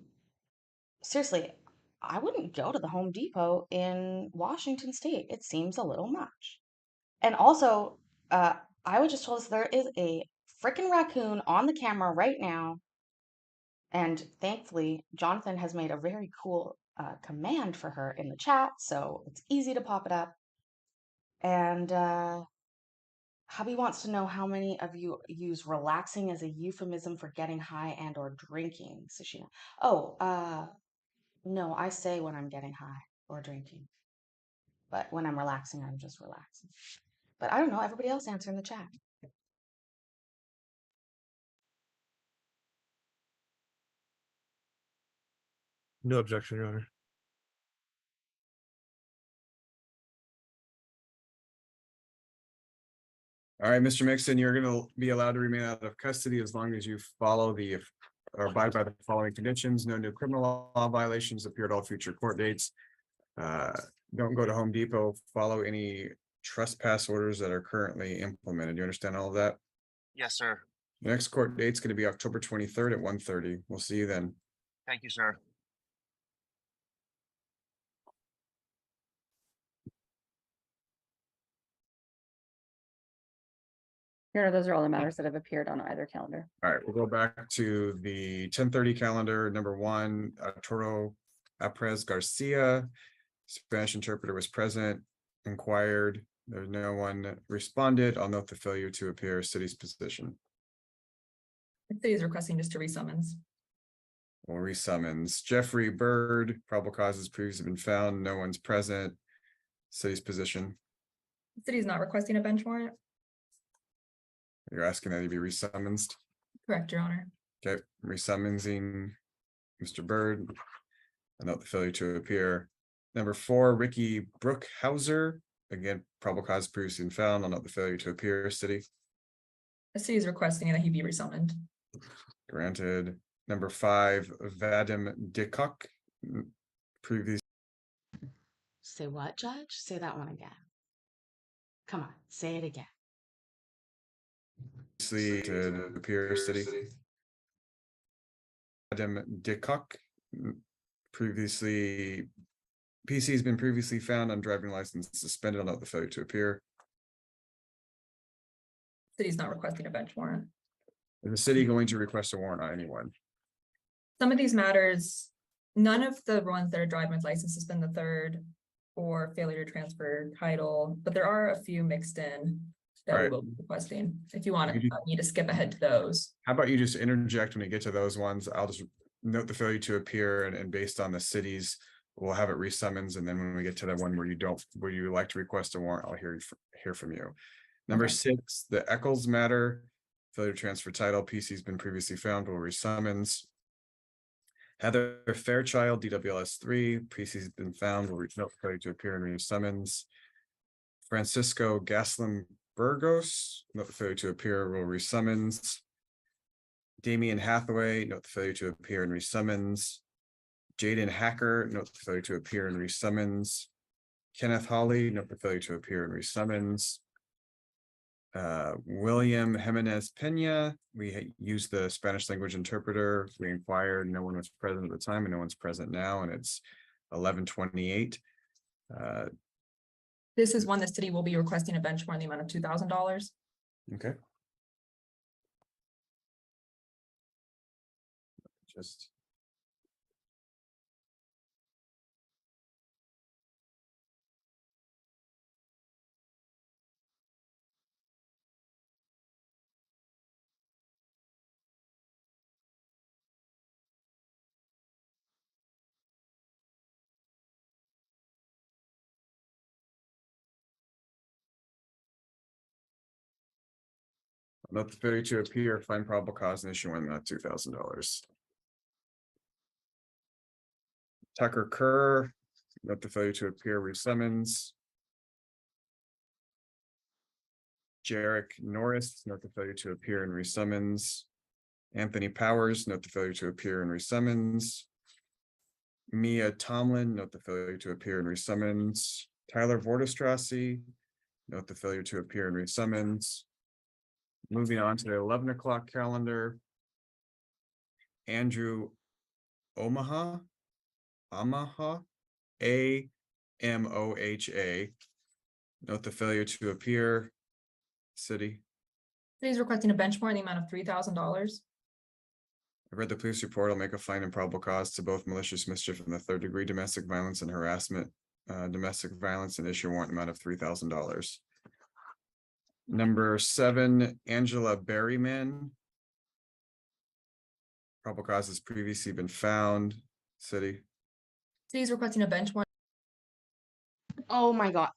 Seriously, I wouldn't go to the Home Depot in Washington State. It seems a little much. And also, Iowa just told us there is a freaking raccoon on the camera right now. And thankfully, Jonathan has made a very cool command for her in the chat, so it's easy to pop it up. And Hubby wants to know how many of you use relaxing as a euphemism for getting high and or drinking. Sushina. Oh, no, I say when I'm getting high or drinking. But when I'm relaxing, I'm just relaxing. But I don't know, everybody else answer in the chat. No objection, Your Honor. All right, Mr. Mixon, you're going to be allowed to remain out of custody as long as you follow or abide by the following conditions. No new criminal law violations appear at all future court dates. Don't go to Home Depot. Follow any trespass orders that are currently implemented. You understand all of that? Yes, sir. The next court date's going to be October 23rd at 1:30. We'll see you then. Thank you, sir. Your Honor, those are all the matters that have appeared on either calendar. All right, we'll go back to the 10:30 calendar. Number one, Arturo Aprez Garcia. Spanish interpreter was present, inquired. There's no one responded. I'll note the failure to appear, city's position. The city is requesting just to resummons. We'll resummons. Jeffrey Bird, probable causes previously been found. No one's present. City's position. The city is not requesting a bench warrant. You're asking that he be resummonsed. Correct, Your Honor. Okay, resummonsing Mr. Bird. I note the failure to appear. Number four, Ricky Brookhauser. Again, probable cause previously been found. I'll note the failure to appear, city. The city is requesting that he be resummoned. Granted. Number five, Vadim Dikok. Previous. Say what, Judge? Say that one again. Come on, say it again. To appear, city. Vadim Dikok. Previously, PC has been previously found on driving license suspended. I'll note the failure to appear. City is not requesting a bench warrant. Is the city going to request a warrant on anyone? Some of these matters, none of the ones that are driving with license suspend the third or failure to transfer title, but there are a few mixed in that we will be requesting. If you want me to skip ahead to those. How about you just interject when you get to those ones? I'll just note the failure to appear and based on the city's we'll have it resummons, and then when we get to the one where you like to request a warrant, I'll hear from you. Number Okay. 6, the Eccles matter, failure to transfer title, PC's been previously found, will resummons. Heather Fairchild, DWLS 3, PC's been found, will note failure to appear and resummons. Francisco Gaslam Burgos, note the failure to appear, will resummons. Damian Hathaway, note the failure to appear and resummons. Jaden Hacker, note the failure to appear and resummons. Kenneth Hawley, note the failure to appear and resummons. William Jimenez Pena, we used the Spanish language interpreter. We inquired, no one was present at the time, and no one's present now, and it's 11:28. This is one the city will be requesting a bench warrant in the amount of $2,000. Okay. Just. Not the failure to appear, find probable cause and issue one, not $2,000. Tucker Kerr, not the failure to appear, resummons. Jarek Norris, note the failure to appear and resummons. Anthony Powers, note the failure to appear and resummons. Mia Tomlin, note the failure to appear and resummons. Tyler Vordestrassi, note the failure to appear and resummons. Moving on to the 11 o'clock calendar. Andrew Omaha, AMOHA, note the failure to appear. City. City's requesting a bench warrant in the amount of $3,000. I read the police report. I'll make a fine and probable cause to both malicious mischief and the 3rd degree domestic violence and harassment, domestic violence, and issue warrant amount of $3,000. Number 7, Angela Berryman. Probable cause has previously been found. City. City's requesting a bench warrant. Oh my God.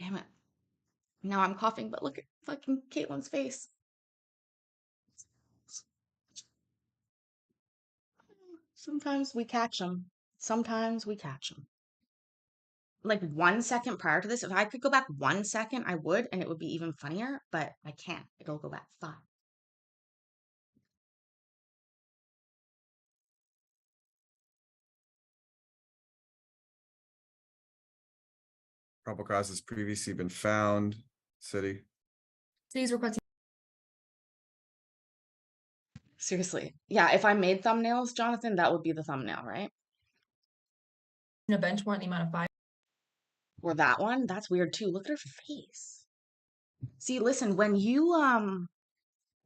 Damn it. Now I'm coughing, but look at fucking Caitlin's face. Sometimes we catch them. Sometimes we catch them. Like 1 second prior to this, if I could go back 1 second, I would, and it would be even funnier, but I can't. It'll go back 5. Probable cause has previously been found. City. City's requesting. Seriously. Yeah, if I made thumbnails, Jonathan, that would be the thumbnail, right? A bench warrant in the amount of $5,000. Or that one? That's weird too. Look at her face. See, listen, when you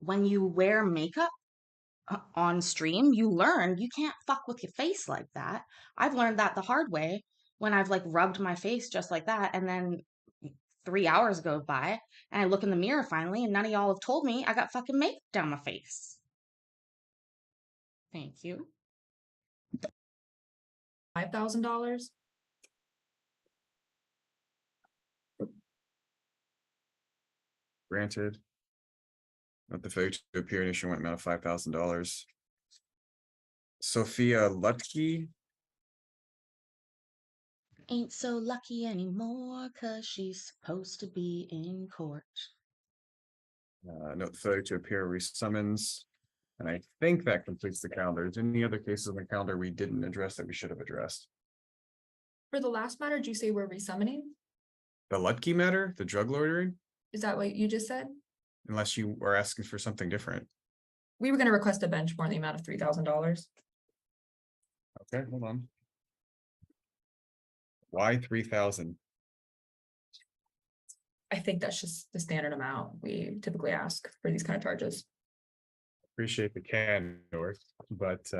wear makeup on stream, you learn you can't fuck with your face like that. I've learned that the hard way when I've like rubbed my face just like that, and then 3 hours go by and I look in the mirror finally, and none of y'all have told me I got fucking makeup down my face. Thank you. $5,000. Granted. Not the failure to appear and issue warrant amount of $5,000. Sophia Lutke. Ain't so lucky anymore, 'cause she's supposed to be in court. Note the failure to appear, resummons. And I think that completes the calendar. Is there any other cases on the calendar we didn't address that we should have addressed? For the last matter, did you say we're resummoning? The Lutke matter, the drug loitering, Is that what you just said? unless you are asking for something different. We were going to request a bench warrant in the amount of $3,000. Okay, hold on. Why 3,000? I think that's just the standard amount we typically ask for these kind of charges. Appreciate the candor, but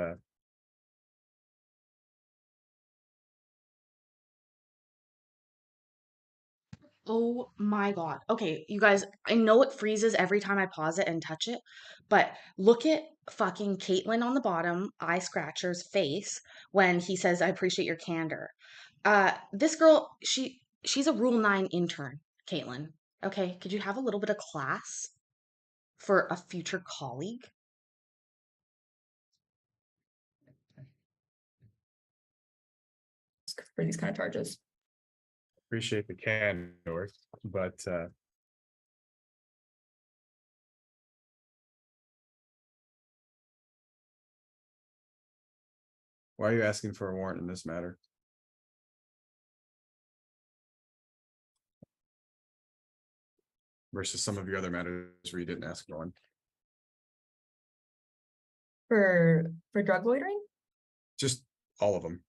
Oh my God. Okay, you guys, I know it freezes every time I pause it and touch it, but look at fucking Caitlin on the bottom, eye scratcher's face when he says, I appreciate your candor. This girl, she's a Rule 9 intern, Caitlin. Okay, could you have a little bit of class for a future colleague? For these kind of charges. Appreciate the candor, but why are you asking for a warrant in this matter? Versus some of your other matters where you didn't ask for one. For drug loitering? Just all of them.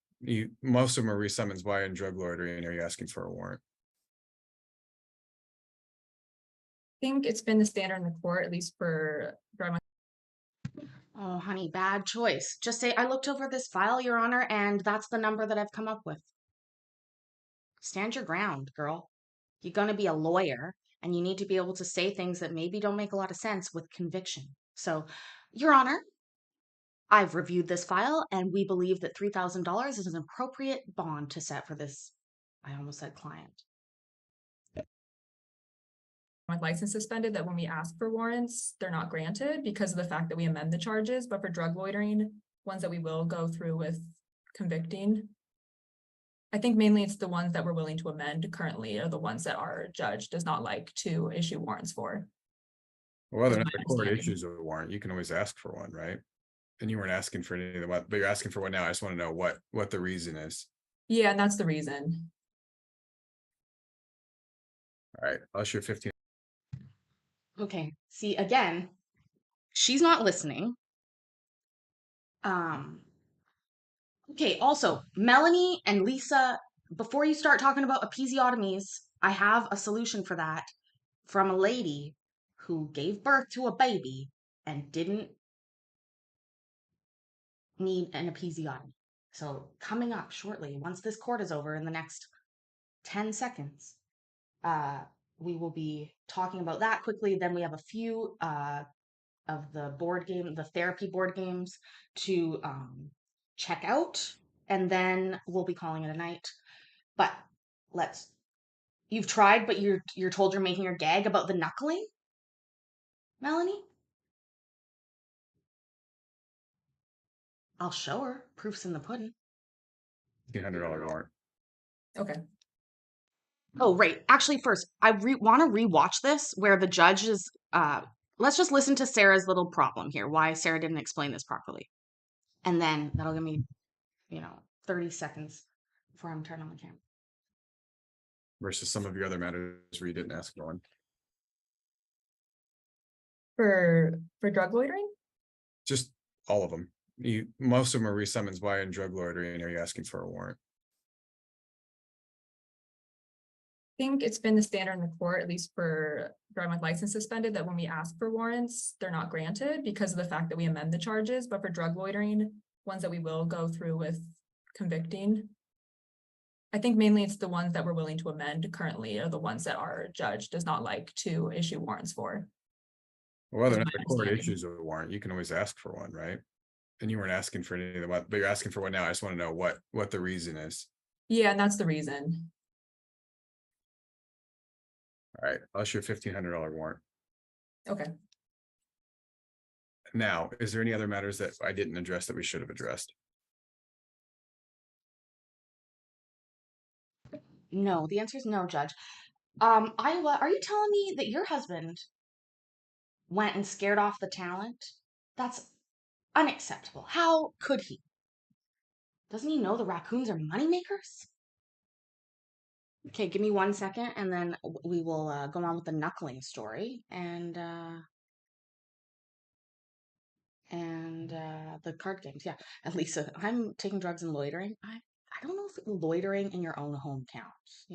Most of them are resummons. Why in drug loitering are you asking for a warrant? I think it's been the standard in the court, at least for driving. Oh, honey, bad choice. Just say, I looked over this file, Your Honor, and that's the number that I've come up with. Stand your ground, girl. You're going to be a lawyer, and you need to be able to say things that maybe don't make a lot of sense with conviction. So, Your Honor, I've reviewed this file, and we believe that $3,000 is an appropriate bond to set for this, I almost said client. License suspended, that when we ask for warrants, they're not granted because of the fact that we amend the charges, but for drug loitering, ones that we will go through with convicting. I think mainly it's the ones that we're willing to amend currently are the ones that our judge does not like to issue warrants for. Whether or Is not my the court understanding. issues a warrant, you can always ask for one, right? And you weren't asking for any of them, but you're asking for one now. I just want to know what the reason is. Yeah, and that's the reason. All right, I'll issue 15. Okay, see, again, she's not listening. Okay, also, Melanie and Lisa, before you start talking about episiotomies, I have a solution for that from a lady who gave birth to a baby and didn't need an episiotomy. So, coming up shortly, once this court is over in the next 10 seconds, we will be talking about that quickly. Then we have a few of the therapy board games to check out, and then we'll be calling it a night. But you've tried, but you're told you're making a gag about the knuckling, Melanie? I'll show her. Proof's in the pudding. $1,500 warrant. Okay. Oh, right. Actually, first, I want to rewatch this where the judge is. Let's just listen to Sarah's little problem here. Why Sarah didn't explain this properly, and then that'll give me, 30 seconds before I'm turning on the camera. Versus some of your other matters where you didn't ask for one. For drug loitering? Just all of them. Most of them are resummons. Why in drug loitering are you asking for a warrant? I think it's been the standard in the court, at least for driving with license suspended, that when we ask for warrants, they're not granted because of the fact that we amend the charges, but for drug loitering, ones that we will go through with convicting. I think mainly it's the ones that we're willing to amend currently are the ones that our judge does not like to issue warrants for. Whether or Is not my the court understanding. issues a warrant, you can always ask for one, right? And you weren't asking for any of them, but you're asking for one now. I just want to know what the reason is. Yeah, and that's the reason. All right, I'll issue a $1,500 warrant. Okay. Now, is there any other matters that I didn't address that we should have addressed? No, the answer is no, Judge. Iowa, are you telling me that your husband went and scared off the talent? That's unacceptable. How could he? Doesn't he know the raccoons are moneymakers? Okay, give me 1 second, and then we will go on with the knuckling story and the card games. Yeah, and Lisa, I'm taking drugs and loitering. I don't know if loitering in your own home counts.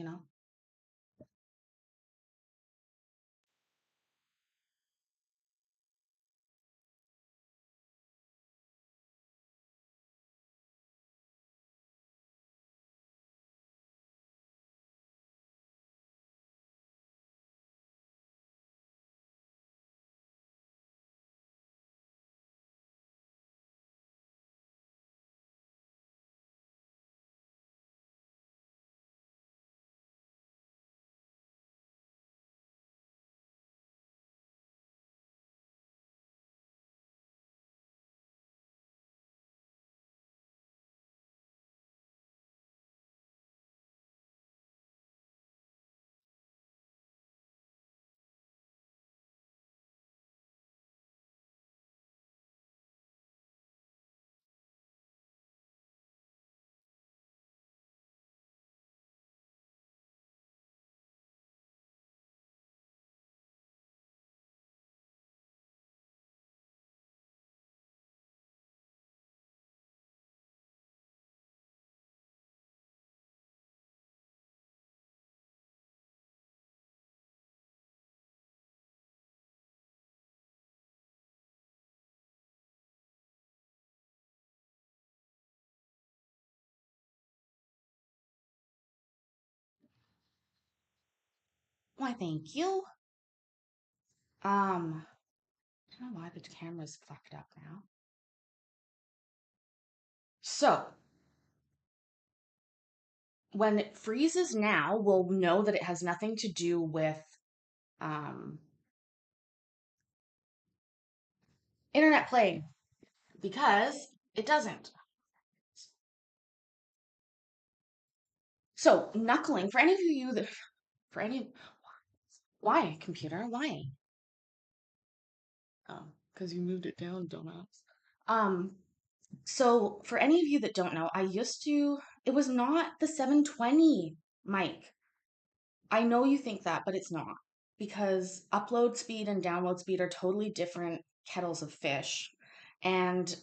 Why, thank you. I don't know why the camera's fucked up now. So, when it freezes now, we'll know that it has nothing to do with internet playing, because it doesn't. So, knuckling, for any of you that, why, computer? Why? Oh, because you moved it down, dumbass. So for any of you that don't know, it was not the 720 mic. I know you think that, but it's not, because upload speed and download speed are totally different kettles of fish, and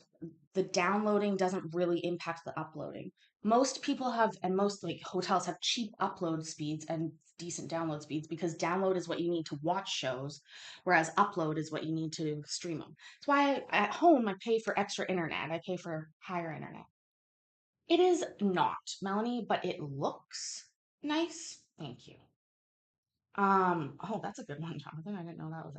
the downloading doesn't really impact the uploading. Most people have, and most like hotels have cheap upload speeds and decent download speeds, because download is what you need to watch shows, whereas upload is what you need to stream them. That's why at home I pay for extra internet. I pay for higher internet. It is not, Melanie, but it looks nice. Thank you. Oh, that's a good one, Jonathan. I didn't know that was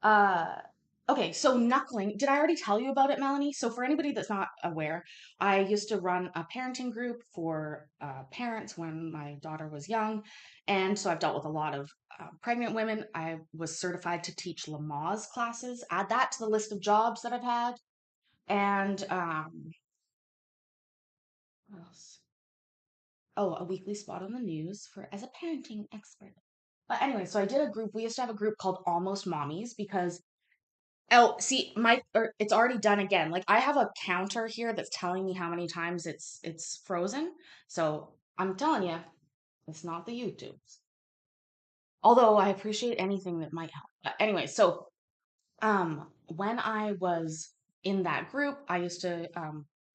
added. Okay, so knuckling, did I already tell you about it, Melanie? So for anybody that's not aware, I used to run a parenting group for parents when my daughter was young. And so I've dealt with a lot of pregnant women. I was certified to teach Lamaze classes. Add that to the list of jobs that I've had. And what else? Oh, a weekly spot on the news as a parenting expert. But anyway, so I did a group. We used to have a group called Almost Mommies, because see, it's already done again. Like, I have a counter here that's telling me how many times it's frozen. So I'm telling you, it's not the YouTubes. Although I appreciate anything that might help. But anyway, so when I was in that group, I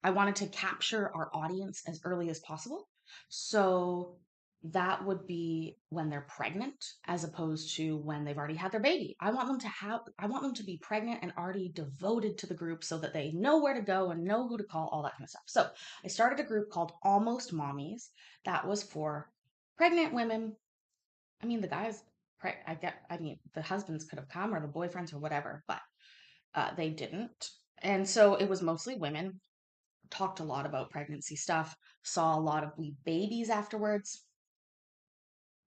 wanted to capture our audience as early as possible. So that would be when they're pregnant, as opposed to when they've already had their baby. I want them to be pregnant and already devoted to the group, so that they know where to go and know who to call, all that kind of stuff. So I started a group called Almost Mommies. That was for pregnant women. I mean, the guys, the husbands could have come, or the boyfriends, or whatever, but they didn't. And so it was mostly women. Talked a lot about pregnancy stuff, saw a lot of wee babies afterwards.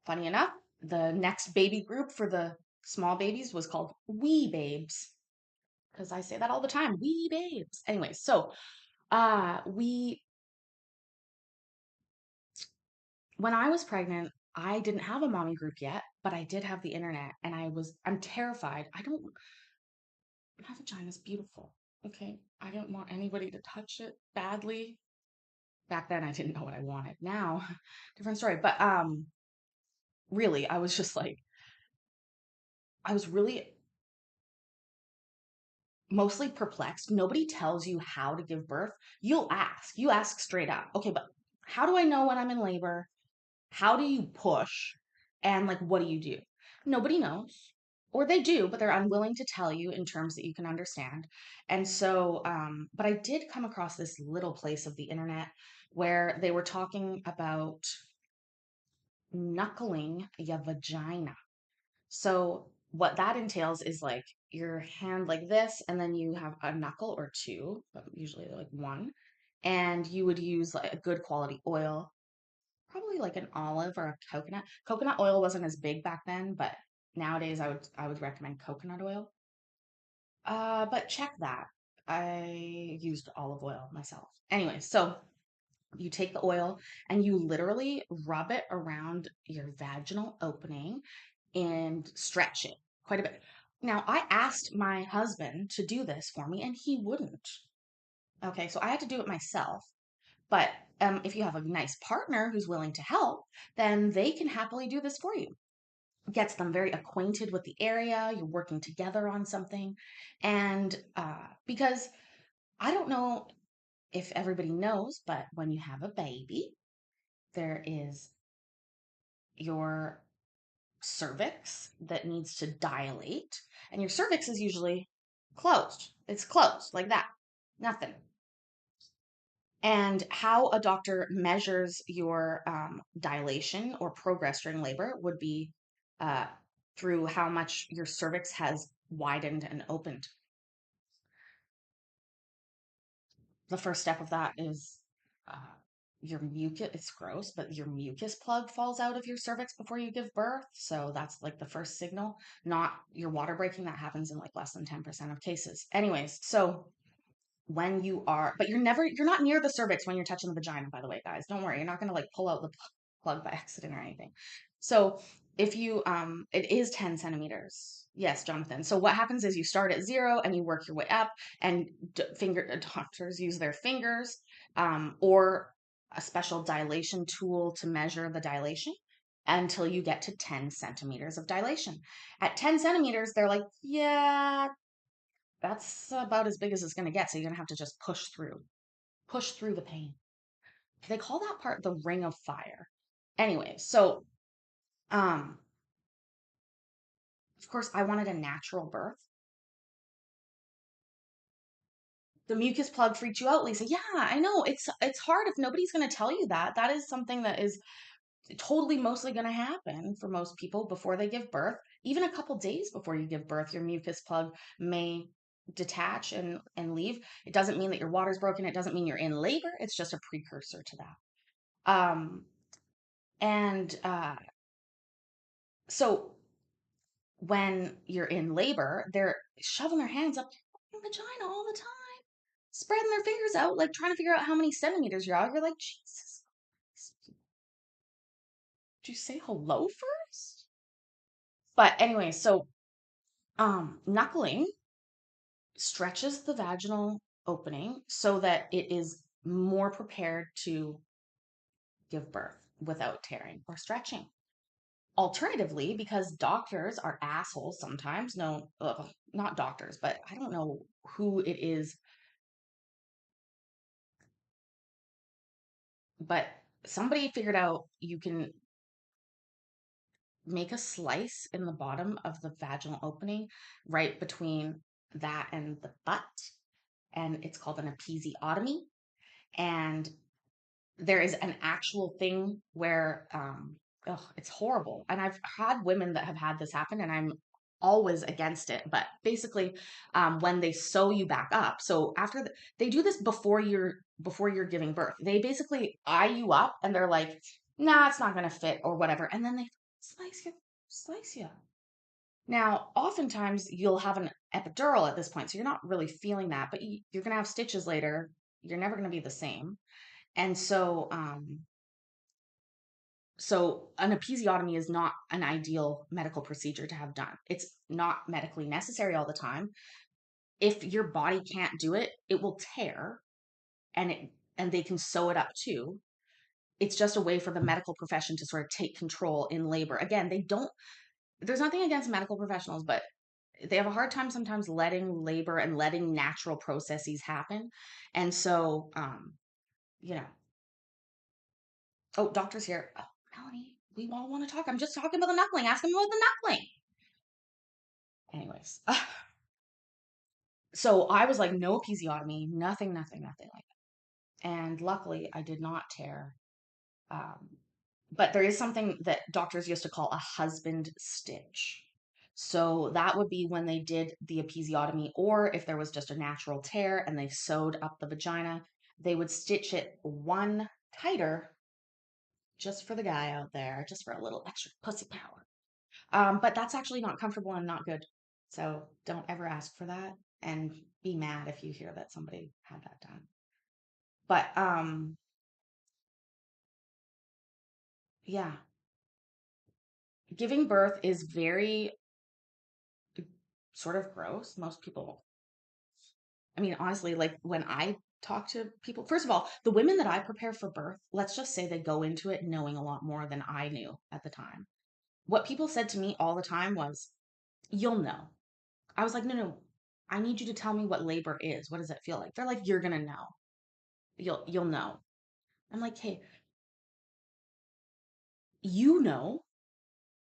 Funny enough, the next baby group for the small babies was called Wee Babes, because I say that all the time, wee babes. Anyway, so when I was pregnant, I didn't have a mommy group yet, but I did have the internet, and I'm terrified. My vagina's beautiful. Okay. I don't want anybody to touch it badly. Back then I didn't know what I wanted. Now, different story. But really, I was just like, I was really mostly perplexed. Nobody tells you how to give birth. You ask straight up. Okay, but how do I know when I'm in labor? How do you push? And like, what do you do? Nobody knows. Or they do, but they're unwilling to tell you in terms that you can understand. And so, but I did come across this little place of the internet where they were talking about knuckling your vagina. So what that entails is like your hand like this, and then you have a knuckle or two, but usually like one, and you would use like a good quality oil, probably like an olive or a coconut. Coconut oil wasn't as big back then, but nowadays I would recommend coconut oil. But check that. I used olive oil myself. Anyway, so you take the oil and you literally rub it around your vaginal opening and stretch it quite a bit. Now, I asked my husband to do this for me, and he wouldn't. Okay, so I had to do it myself. But if you have a nice partner who's willing to help, then they can happily do this for you. Gets them very acquainted with the area. You're working together on something. And because I don't know if everybody knows, but when you have a baby, there is your cervix that needs to dilate, and your cervix is usually closed. It's closed like that, nothing. And how a doctor measures your dilation or progress during labor would be through how much your cervix has widened and opened. The first step of that is your mucus. It's gross, but your mucus plug falls out of your cervix before you give birth. So that's like the first signal, not your water breaking. That happens in like less than 10% of cases. Anyways, so when you are, but you're not near the cervix when you're touching the vagina, by the way, guys. Don't worry. You're not going to like pull out the plug by accident or anything. So if you, it is 10 centimeters. Yes, Jonathan. So what happens is you start at 0 and you work your way up, and doctors use their fingers, or a special dilation tool to measure the dilation until you get to 10 centimeters of dilation. At 10 centimeters, they're like, yeah, that's about as big as it's going to get. So you're going to have to just push through the pain. They call that part the ring of fire. Anyway, so, of course, I wanted a natural birth. The mucus plug freaked you out, Lisa. Yeah, I know. It's hard if nobody's going to tell you that. That is something that is totally mostly going to happen for most people before they give birth. Even a couple days before you give birth, your mucus plug may detach and leave. It doesn't mean that your water's broken. It doesn't mean you're in labor. It's just a precursor to that. So when you're in labor, they're shoving their hands up the vagina all the time, spreading their fingers out, like trying to figure out how many centimeters you're out. You're like, Jesus Christ. Did you say hello first? But anyway, so knuckling stretches the vaginal opening so that it is more prepared to give birth without tearing or stretching. Alternatively, because doctors are assholes sometimes, not doctors, but I don't know who it is, but somebody figured out you can make a slice in the bottom of the vaginal opening right between that and the butt, and it's called an episiotomy. And there is an actual thing where it's horrible, and I've had women that have had this happen, and I'm always against it. But basically, when they sew you back up, so after they do this before you're giving birth, they basically eye you up and they're like, nah, it's not going to fit or whatever, and then they slice you. Now, oftentimes you'll have an epidural at this point, so you're not really feeling that, but you're going to have stitches later. You're never going to be the same. And so an episiotomy is not an ideal medical procedure to have done. It's not medically necessary all the time. If your body can't do it, it will tear, and they can sew it up too. It's just a way for the medical profession to sort of take control in labor. Again, there's nothing against medical professionals, but they have a hard time sometimes letting labor and letting natural processes happen. And so, oh, doctor's here. Oh, Melanie, we all want to talk. I'm just talking about the knuckling. Ask him about the knuckling. Anyways. So I was like, no episiotomy, nothing like that. And luckily I did not tear. But there is something that doctors used to call a husband stitch. So that would be when they did the episiotomy, or if there was just a natural tear and they sewed up the vagina, they would stitch it one tighter just for the guy out there, just for a little extra pussy power. But that's actually not comfortable and not good. So don't ever ask for that, and be mad if you hear that somebody had that done. But yeah. Giving birth is very sort of gross. Most people, I mean, honestly, like when I talk to people, first of all, the women that I prepare for birth, let's just say they go into it knowing a lot more than I knew at the time. What people said to me all the time was, you'll know. I was like, no, I need you to tell me what labor is. What does it feel like? They're like, you're going to know. You'll know. I'm like, hey, you know,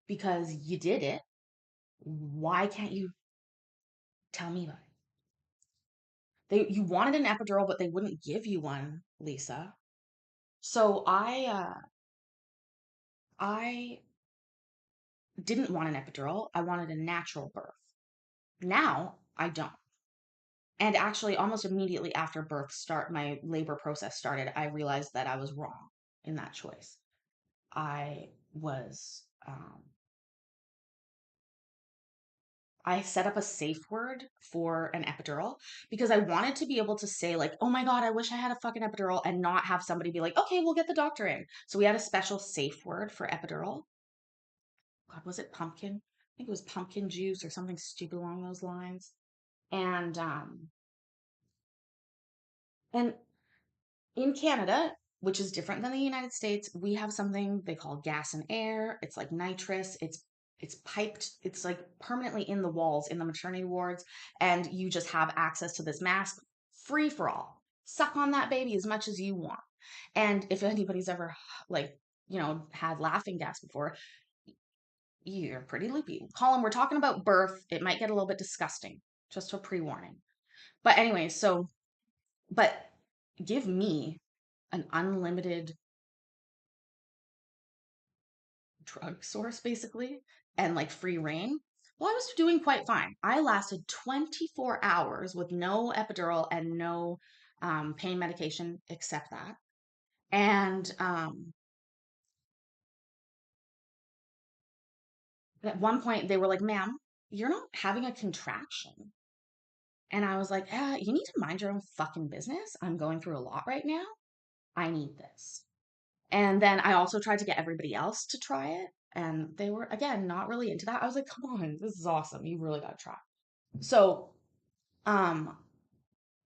because you did it. Why can't you tell me about it? You wanted an epidural, but they wouldn't give you one, Lisa. So I didn't want an epidural. I wanted a natural birth. Now I don't. And actually, almost immediately after my labor process started, I realized that I was wrong in that choice. I set up a safe word for an epidural because I wanted to be able to say, like, oh my God, I wish I had a fucking epidural, and not have somebody be like, okay, we'll get the doctor in. So we had a special safe word for epidural. God, was it pumpkin? I think it was pumpkin juice or something stupid along those lines. And in Canada, which is different than the United States, we have something they call gas and air. It's like nitrous. It's piped. It's like permanently in the walls in the maternity wards, and you just have access to this mask, free for all. Suck on that baby as much as you want. And if anybody's ever had laughing gas before, you're pretty loopy. Colin, we're talking about birth. It might get a little bit disgusting. Just a pre-warning. But anyway, but give me an unlimited drug source, basically, and like free reign. Well, I was doing quite fine. I lasted 24 hours with no epidural and no pain medication except that. And at one point, they were like, ma'am, you're not having a contraction. And I was like, you need to mind your own fucking business. I'm going through a lot right now. I need this. And then I also tried to get everybody else to try it. And they were, again, not really into that. I was like, come on, this is awesome. You really got to try. So,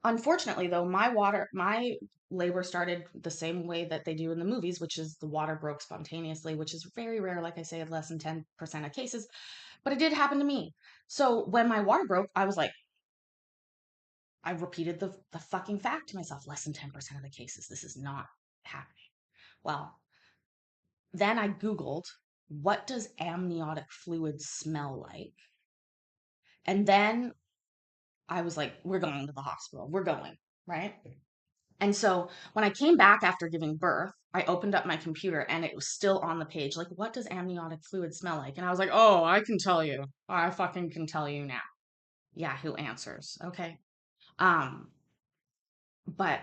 unfortunately, though, my labor started the same way that they do in the movies, which is the water broke spontaneously, which is very rare, like I say, of less than 10% of cases. But it did happen to me. So when my water broke, I was like, I repeated the fucking fact to myself, less than 10% of the cases. This is not happening. Well, then I Googled, what does amniotic fluid smell like? And then I was like, we're going to the hospital. We're going, right? And so when I came back after giving birth, I opened up my computer and it was still on the page, like, what does amniotic fluid smell like? And I was like, oh, I can tell you. I fucking can tell you now. Yahoo Answers. Okay. But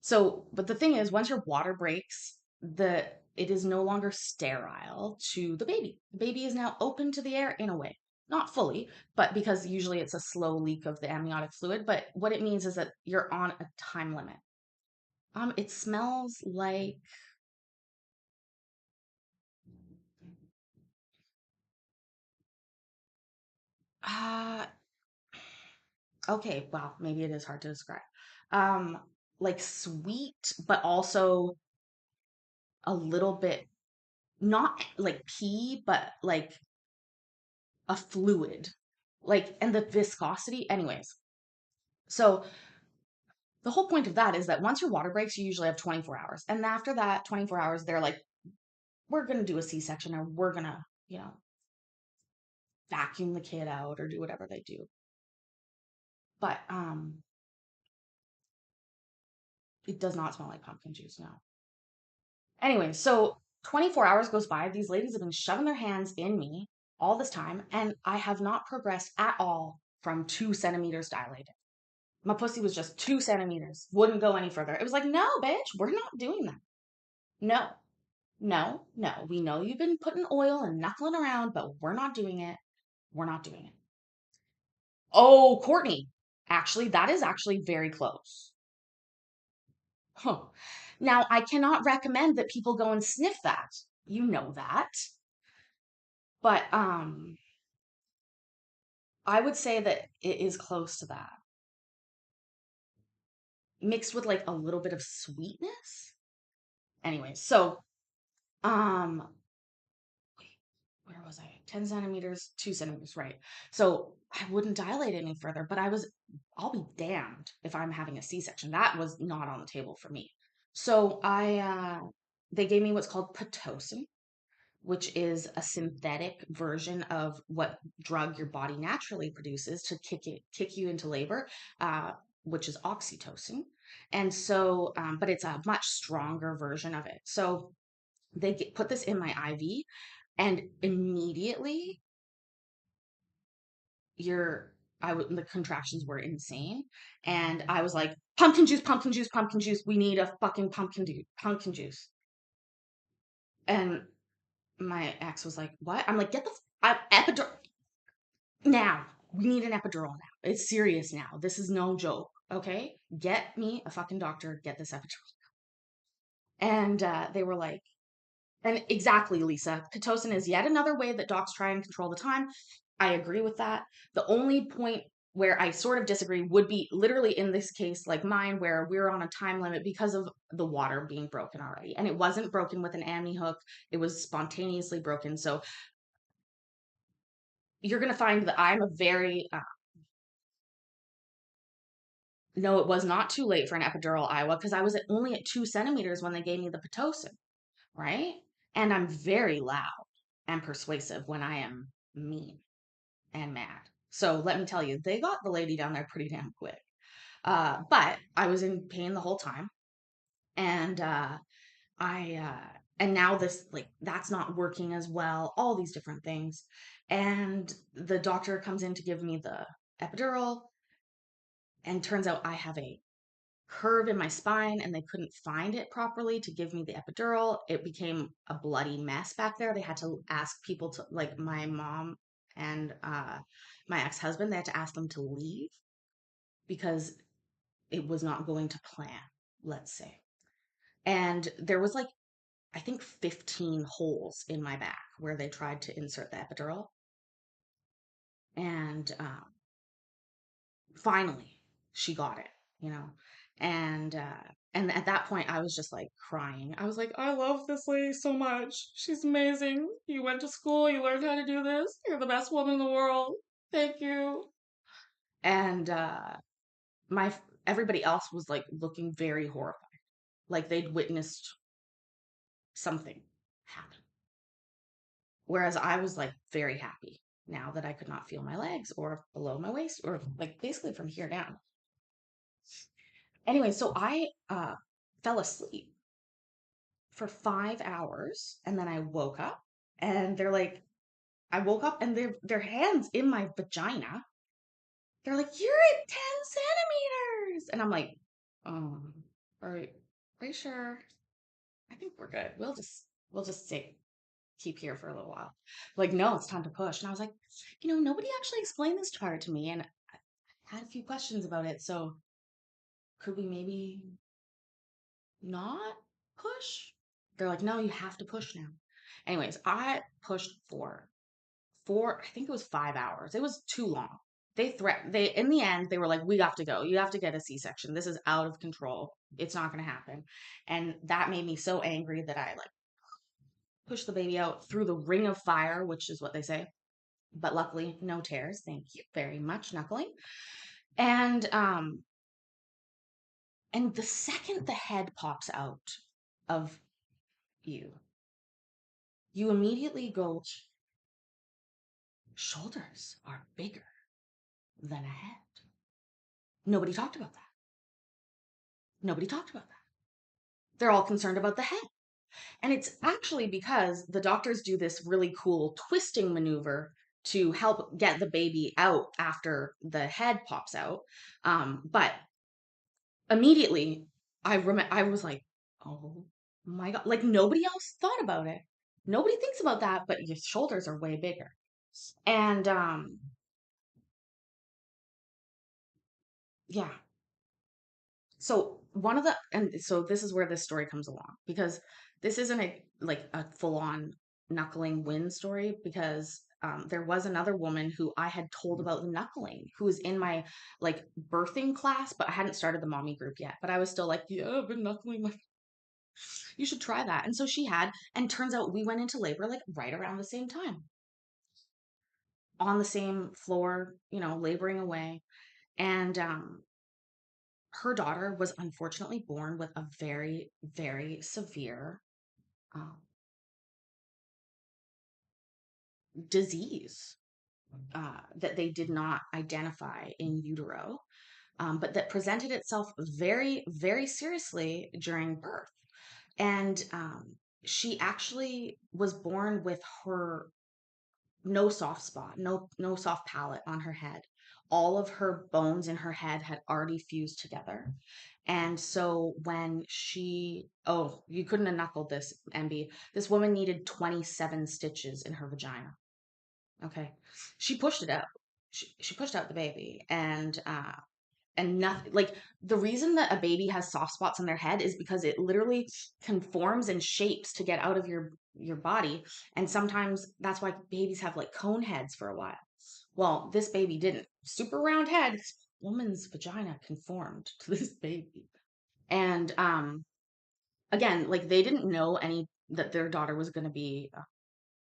but the thing is, once your water breaks, it is no longer sterile to the baby. The baby is now open to the air in a way. Not fully, but because usually it's a slow leak of the amniotic fluid. But what it means is that you're on a time limit. It smells like okay, well, maybe it is hard to describe. Like sweet, but also a little bit not like pee, but like a fluid. Like, and the viscosity, anyways. So the whole point of that is that once your water breaks, you usually have 24 hours. And after that 24 hours, they're like, we're going to do a C-section, or we're going to, vacuum the kid out or do whatever they do. But it does not smell like pumpkin juice, no. Anyway, so 24 hours goes by. These ladies have been shoving their hands in me all this time, and I have not progressed at all from 2 centimeters dilated. My pussy was just 2 centimeters, wouldn't go any further. It was like, no, bitch, we're not doing that. No, no, no. We know you've been putting oil and knuckling around, but we're not doing it. We're not doing it. Oh, Courtney, actually, that is actually very close. Huh. Now, I cannot recommend that people go and sniff that. You know that. But I would say that it is close to that. Mixed with like a little bit of sweetness. Anyway, so wait, where was I? 10 centimeters, 2 centimeters, right? So I wouldn't dilate any further, but I'll be damned if I'm having a C-section. That was not on the table for me. So they gave me what's called Pitocin, which is a synthetic version of what drug your body naturally produces to kick you into labor, which is oxytocin. And so, but it's a much stronger version of it. So they put this in my IV. And immediately the contractions were insane. And I was like, pumpkin juice, pumpkin juice, pumpkin juice. We need a fucking pumpkin juice. And my ex was like, what? I'm like, get the epidural now. We need an epidural now. It's serious now. This is no joke. Okay. Get me a fucking doctor. Get this epidural. And they were like, and exactly, Lisa, Pitocin is yet another way that docs try and control the time. I agree with that. The only point where I sort of disagree would be literally in this case, like mine, where we're on a time limit because of the water being broken already. And it wasn't broken with an amni hook. It was spontaneously broken. So you're going to find that I'm a very, no, it was not too late for an epidural, Iowa, because I was only at 2 centimeters when they gave me the Pitocin, right? And I'm very loud and persuasive when I am mean and mad. So let me tell you, they got the lady down there pretty damn quick. But I was in pain the whole time. And and now this, like, that's not working as well, all these different things. And the doctor comes in to give me the epidural, and turns out I have a curve in my spine and they couldn't find it properly to give me the epidural. It became a bloody mess back there. They had to ask people to, like my mom and my ex-husband, they had to ask them to leave because it was not going to plan, let's say. And there was like, I think 15 holes in my back where they tried to insert the epidural. And finally, she got it, you know. And at that point, I was just like crying. I was like, I love this lady so much. She's amazing. You went to school. You learned how to do this. You're the best woman in the world. Thank you. And everybody else was like looking very horrified, like they'd witnessed something happen. Whereas I was like very happy now that I could not feel my legs or below my waist or like basically from here down. Anyway, so I fell asleep for 5 hours and then I woke up and they're like, I woke up and their hands in my vagina. They're like, you're at 10 centimeters. And I'm like, are you sure? I think we're good. We'll just keep here for a little while. Like, no, it's time to push. And I was like, nobody actually explained this chart to me. And I had a few questions about it. So could we maybe not push? They're like, no, you have to push now. Anyways, I pushed for I think it was 5 hours. It was too long. In the end, they were like, we have to go. You have to get a C-section. This is out of control. It's not going to happen. And that made me so angry that I like pushed the baby out through the ring of fire, which is what they say. But luckily, no tears. Thank you very much, Knuckling. And the second the head pops out of you immediately go, shoulders are bigger than a head. Nobody talked about that. They're all concerned about the head. And it's actually because the doctors do this really cool twisting maneuver to help get the baby out after the head pops out. But immediately I was like, oh my God, like nobody else thought about it. Nobody thinks about that, but your shoulders are way bigger. And yeah. So so this is where this story comes along, because this isn't a full-on knuckling win story, because there was another woman who I had told about the knuckling, who was in my like birthing class, but I hadn't started the mommy group yet. But I was still like, yeah, I've been knuckling. You should try that. And so she had, and turns out we went into labor like right around the same time, on the same floor, laboring away. And her daughter was unfortunately born with a very, very severe disease that they did not identify in utero, but that presented itself very, very seriously during birth. And she actually was born with her no soft spot, no soft palate on her head. All of her bones in her head had already fused together. And so when oh, you couldn't have knuckled this, MB. This woman needed 27 stitches in her vagina. Okay. She pushed it out. She pushed out the baby, and nothing, like, the reason that a baby has soft spots on their head is because it literally conforms and shapes to get out of your body, and sometimes that's why babies have like cone heads for a while. Well, this baby didn't. Super round head. This woman's vagina conformed to this baby. And again, like, they didn't know that their daughter was going to be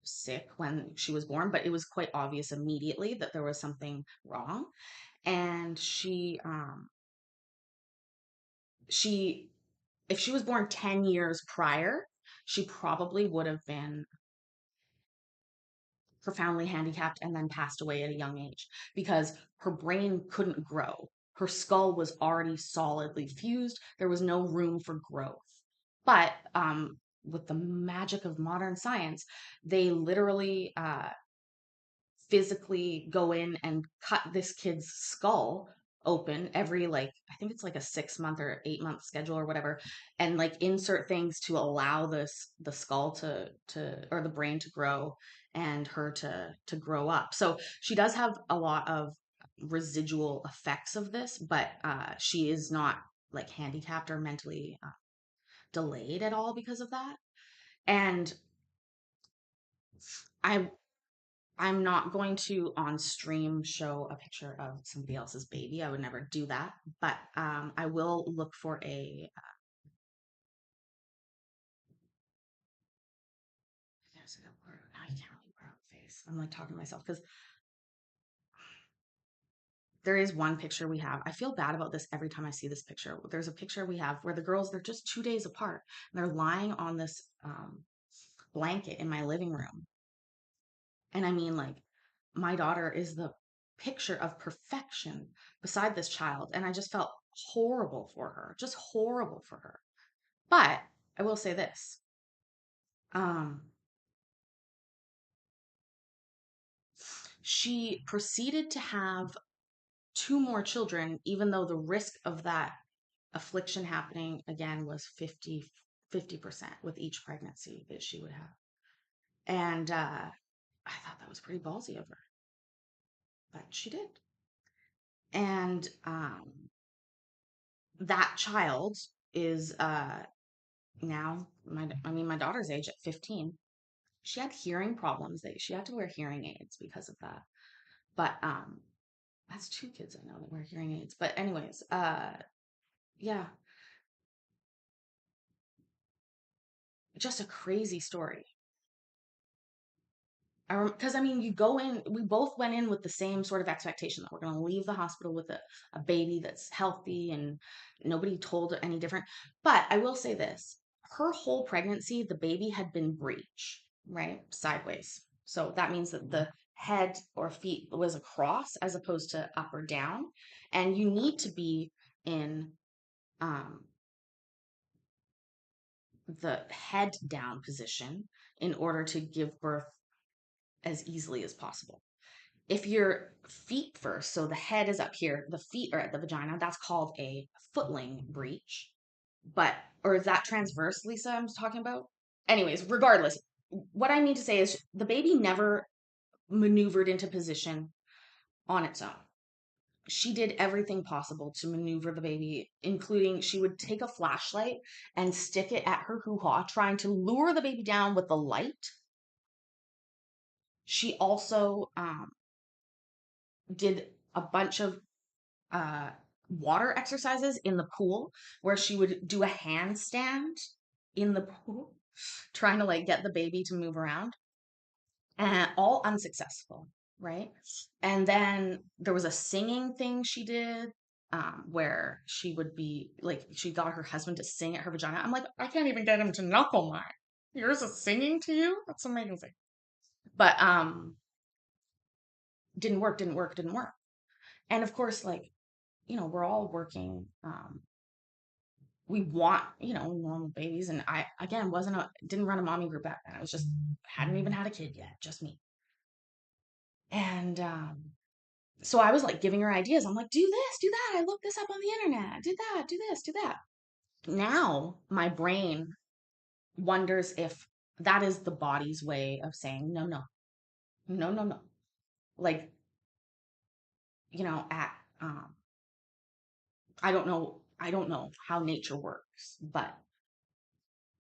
sick when she was born, but it was quite obvious immediately that there was something wrong. And if she was born 10 years prior, she probably would have been profoundly handicapped and then passed away at a young age because her brain couldn't grow. Her skull was already solidly fused. There was no room for growth. But with the magic of modern science, they literally physically go in and cut this kid's skull open every, like, I think it's like a 6-month or 8-month schedule or whatever, and like insert things to allow the skull to or the brain to grow and her to grow up. So she does have a lot of residual effects of this, but she is not like handicapped or mentally delayed at all because of that. And I'm not going to on stream show a picture of somebody else's baby. I would never do that. But I will look for a. There's a word. I can't remember her face. I'm like talking to myself because there is one picture we have. I feel bad about this every time I see this picture. There's a picture we have where the girls, they're just 2 days apart. And they're lying on this blanket in my living room. And I mean, like, my daughter is the picture of perfection beside this child. And I just felt horrible for her, just horrible for her. But I will say this. She proceeded to have 2 more children, even though the risk of that affliction happening again was 50% with each pregnancy that she would have. And I thought that was pretty ballsy of her. But she did. And that child is now my daughter's age at 15. She had hearing problems. She had to wear hearing aids because of that. But that's 2 kids I know that wear hearing aids. But anyways, yeah. Just a crazy story. Because I mean, we both went in with the same sort of expectation that we're going to leave the hospital with a baby that's healthy, and nobody told her any different. But I will say this, her whole pregnancy, the baby had been breech, right? Sideways. So that means that the head or feet was across as opposed to up or down. And you need to be in the head down position in order to give birth as easily as possible. If your feet first, so the head is up here, the feet are at the vagina, that's called a footling breech. Or is that transverse, Lisa, I'm talking about? Anyways, regardless, what I mean to say is the baby never maneuvered into position on its own. She did everything possible to maneuver the baby, including she would take a flashlight and stick it at her hoo-ha, trying to lure the baby down with the light. She also did a bunch of water exercises in the pool where she would do a handstand in the pool, trying to like get the baby to move around, and all unsuccessful, right? And then there was a singing thing she did where she would be like, she got her husband to sing at her vagina. I'm like, I can't even get him to knuckle mine. Yours is singing to you? That's amazing. But didn't work. And of course, like, we're all working we want, normal babies. And I, again, didn't run a mommy group back then. I was just, hadn't even had a kid yet, just me. And, so I was like giving her ideas. I'm like, do this, do that. I looked this up on the internet. Do that, do this, do that. Now my brain wonders if that is the body's way of saying, no, no, no, no, no. Like, I don't know how nature works, but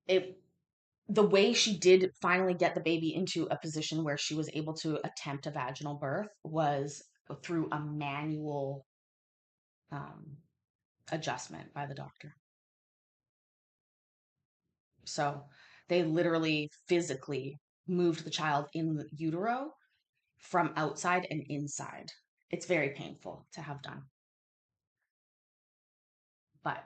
the way she did finally get the baby into a position where she was able to attempt a vaginal birth was through a manual adjustment by the doctor. So they literally physically moved the child in the utero from outside and inside. It's very painful to have done. But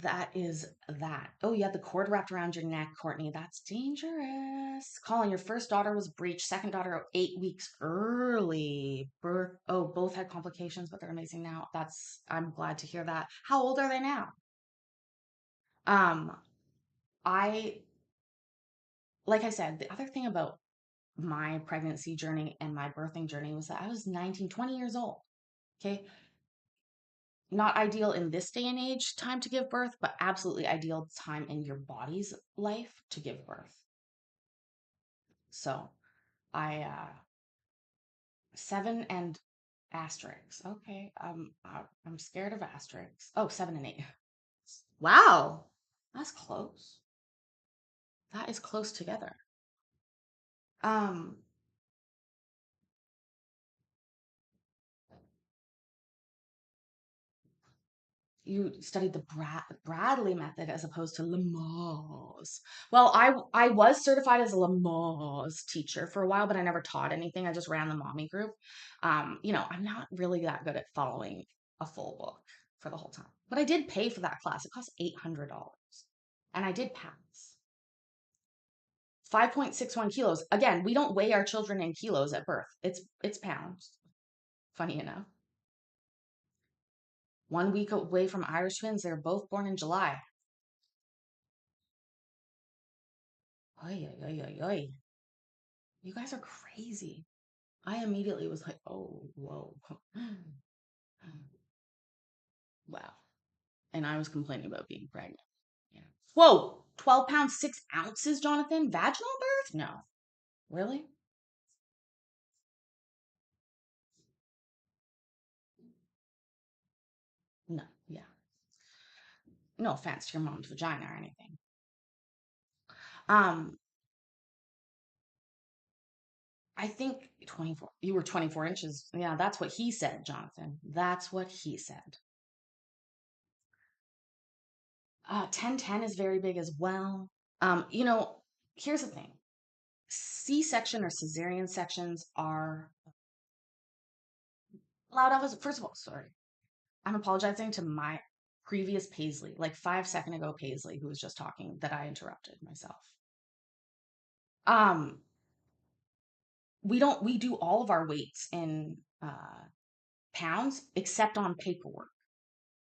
that is that. Oh, you had the cord wrapped around your neck, Courtney. That's dangerous. Colin, your first daughter was breached. Second daughter, 8 weeks early. Birth. Oh, both had complications, but they're amazing now. I'm glad to hear that. How old are they now? Like I said, the other thing about my pregnancy journey and my birthing journey was that I was 19, 20 years old. Okay. Not ideal in this day and age time to give birth, but absolutely ideal time in your body's life to give birth. So 7 and asterisks. Okay. I'm scared of asterisks. Oh, 7 and 8. Wow. That's close. That is close together. You studied the Bradley method as opposed to Lamaze. Well, I was certified as a Lamaze teacher for a while, but I never taught anything. I just ran the mommy group. I'm not really that good at following a full book for the whole time. But I did pay for that class. It cost $800. And I did pass. 5.61 kilos. Again, we don't weigh our children in kilos at birth. It's pounds. Funny enough. 1 week away from Irish twins. They were both born in July. Oy, oy, oy, oy, oy. You guys are crazy. I immediately was like, oh, whoa. Wow. And I was complaining about being pregnant. Yeah. Whoa, 12 pounds, 6 ounces, Jonathan? Vaginal birth? No. Really? No, yeah. No offense to your mom's vagina or anything. I think 24, you were 24 inches. Yeah, that's what he said, Jonathan. That's what he said. 10-10 is very big as well. Here's the thing. C-section or cesarean sections are allowed off as, first of all, sorry. I'm apologizing to my previous Paisley, like 5 seconds ago Paisley, who was just talking, that I interrupted myself. We do all of our weights in pounds except on paperwork.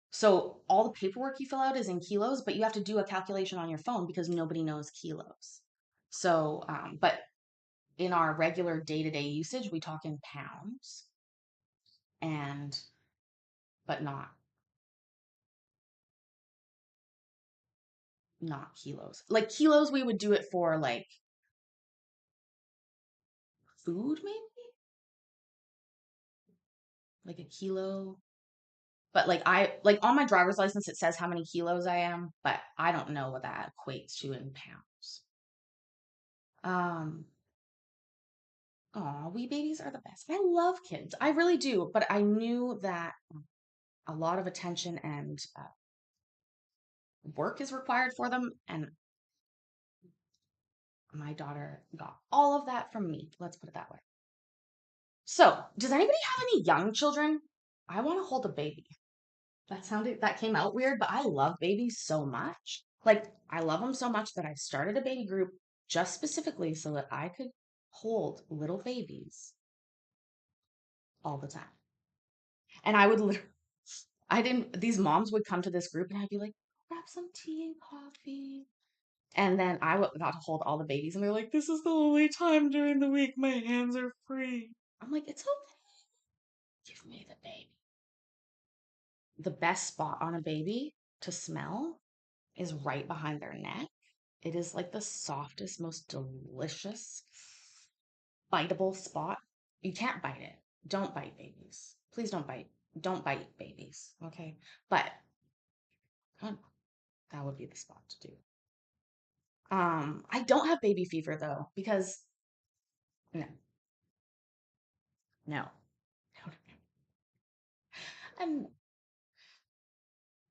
So all the paperwork you fill out is in kilos, but you have to do a calculation on your phone because nobody knows kilos. So, but in our regular day-to-day usage, we talk in pounds but not kilos. Like kilos, we would do it for like food, maybe like a kilo. But like on my driver's license, it says how many kilos I am, but I don't know what that equates to in pounds. Wee babies are the best. I love kids. I really do. But I knew that a lot of attention and work is required for them. And my daughter got all of that from me. Let's put it that way. So, does anybody have any young children? I want to hold a baby. That came out weird, but I love babies so much. Like, I love them so much that I started a baby group just specifically so that I could hold little babies all the time. And I would these moms would come to this group and I'd be like, grab some tea and coffee. And then I got to hold all the babies, and they're like, this is the only time during the week my hands are free. I'm like, it's okay. Give me the baby. The best spot on a baby to smell is right behind their neck. It is like the softest, most delicious, biteable spot. You can't bite it. Don't bite babies. Please don't bite. Don't bite babies. Okay. But that would be the spot to do. I don't have baby fever though, because no. No.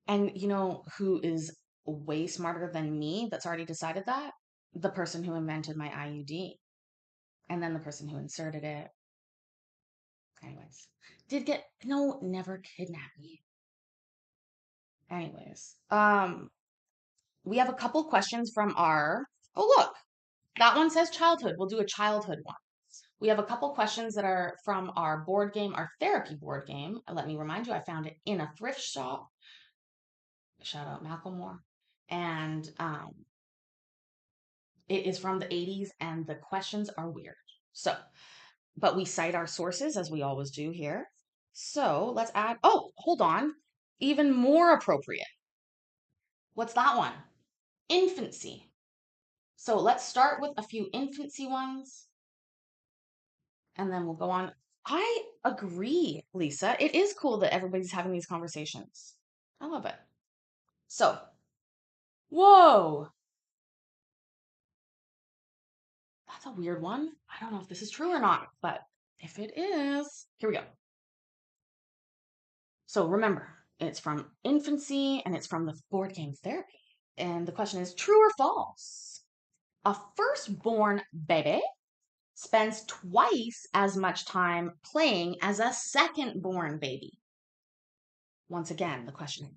And you know who is way smarter than me that's already decided that? The person who invented my IUD. And then the person who inserted it. Anyways. Never kidnapped me. Anyways. We have a couple questions from our, oh look, that one says childhood. We'll do a childhood one. We have a couple questions that are from our board game, our therapy board game. Let me remind you, I found it in a thrift shop. Shout out Macklemore. And it is from the 80s and the questions are weird. So, but we cite our sources as we always do here. So let's add, oh, hold on. Even more appropriate. What's that one? Infancy. So let's start with a few infancy ones. And then we'll go on. I agree, Lisa. It is cool that everybody's having these conversations. I love it. So, whoa. That's a weird one. I don't know if this is true or not, but if it is, here we go. So remember, it's from infancy and it's from the board game therapy. And the question is true or false? A firstborn baby spends twice as much time playing as a second-born baby. Once again, the question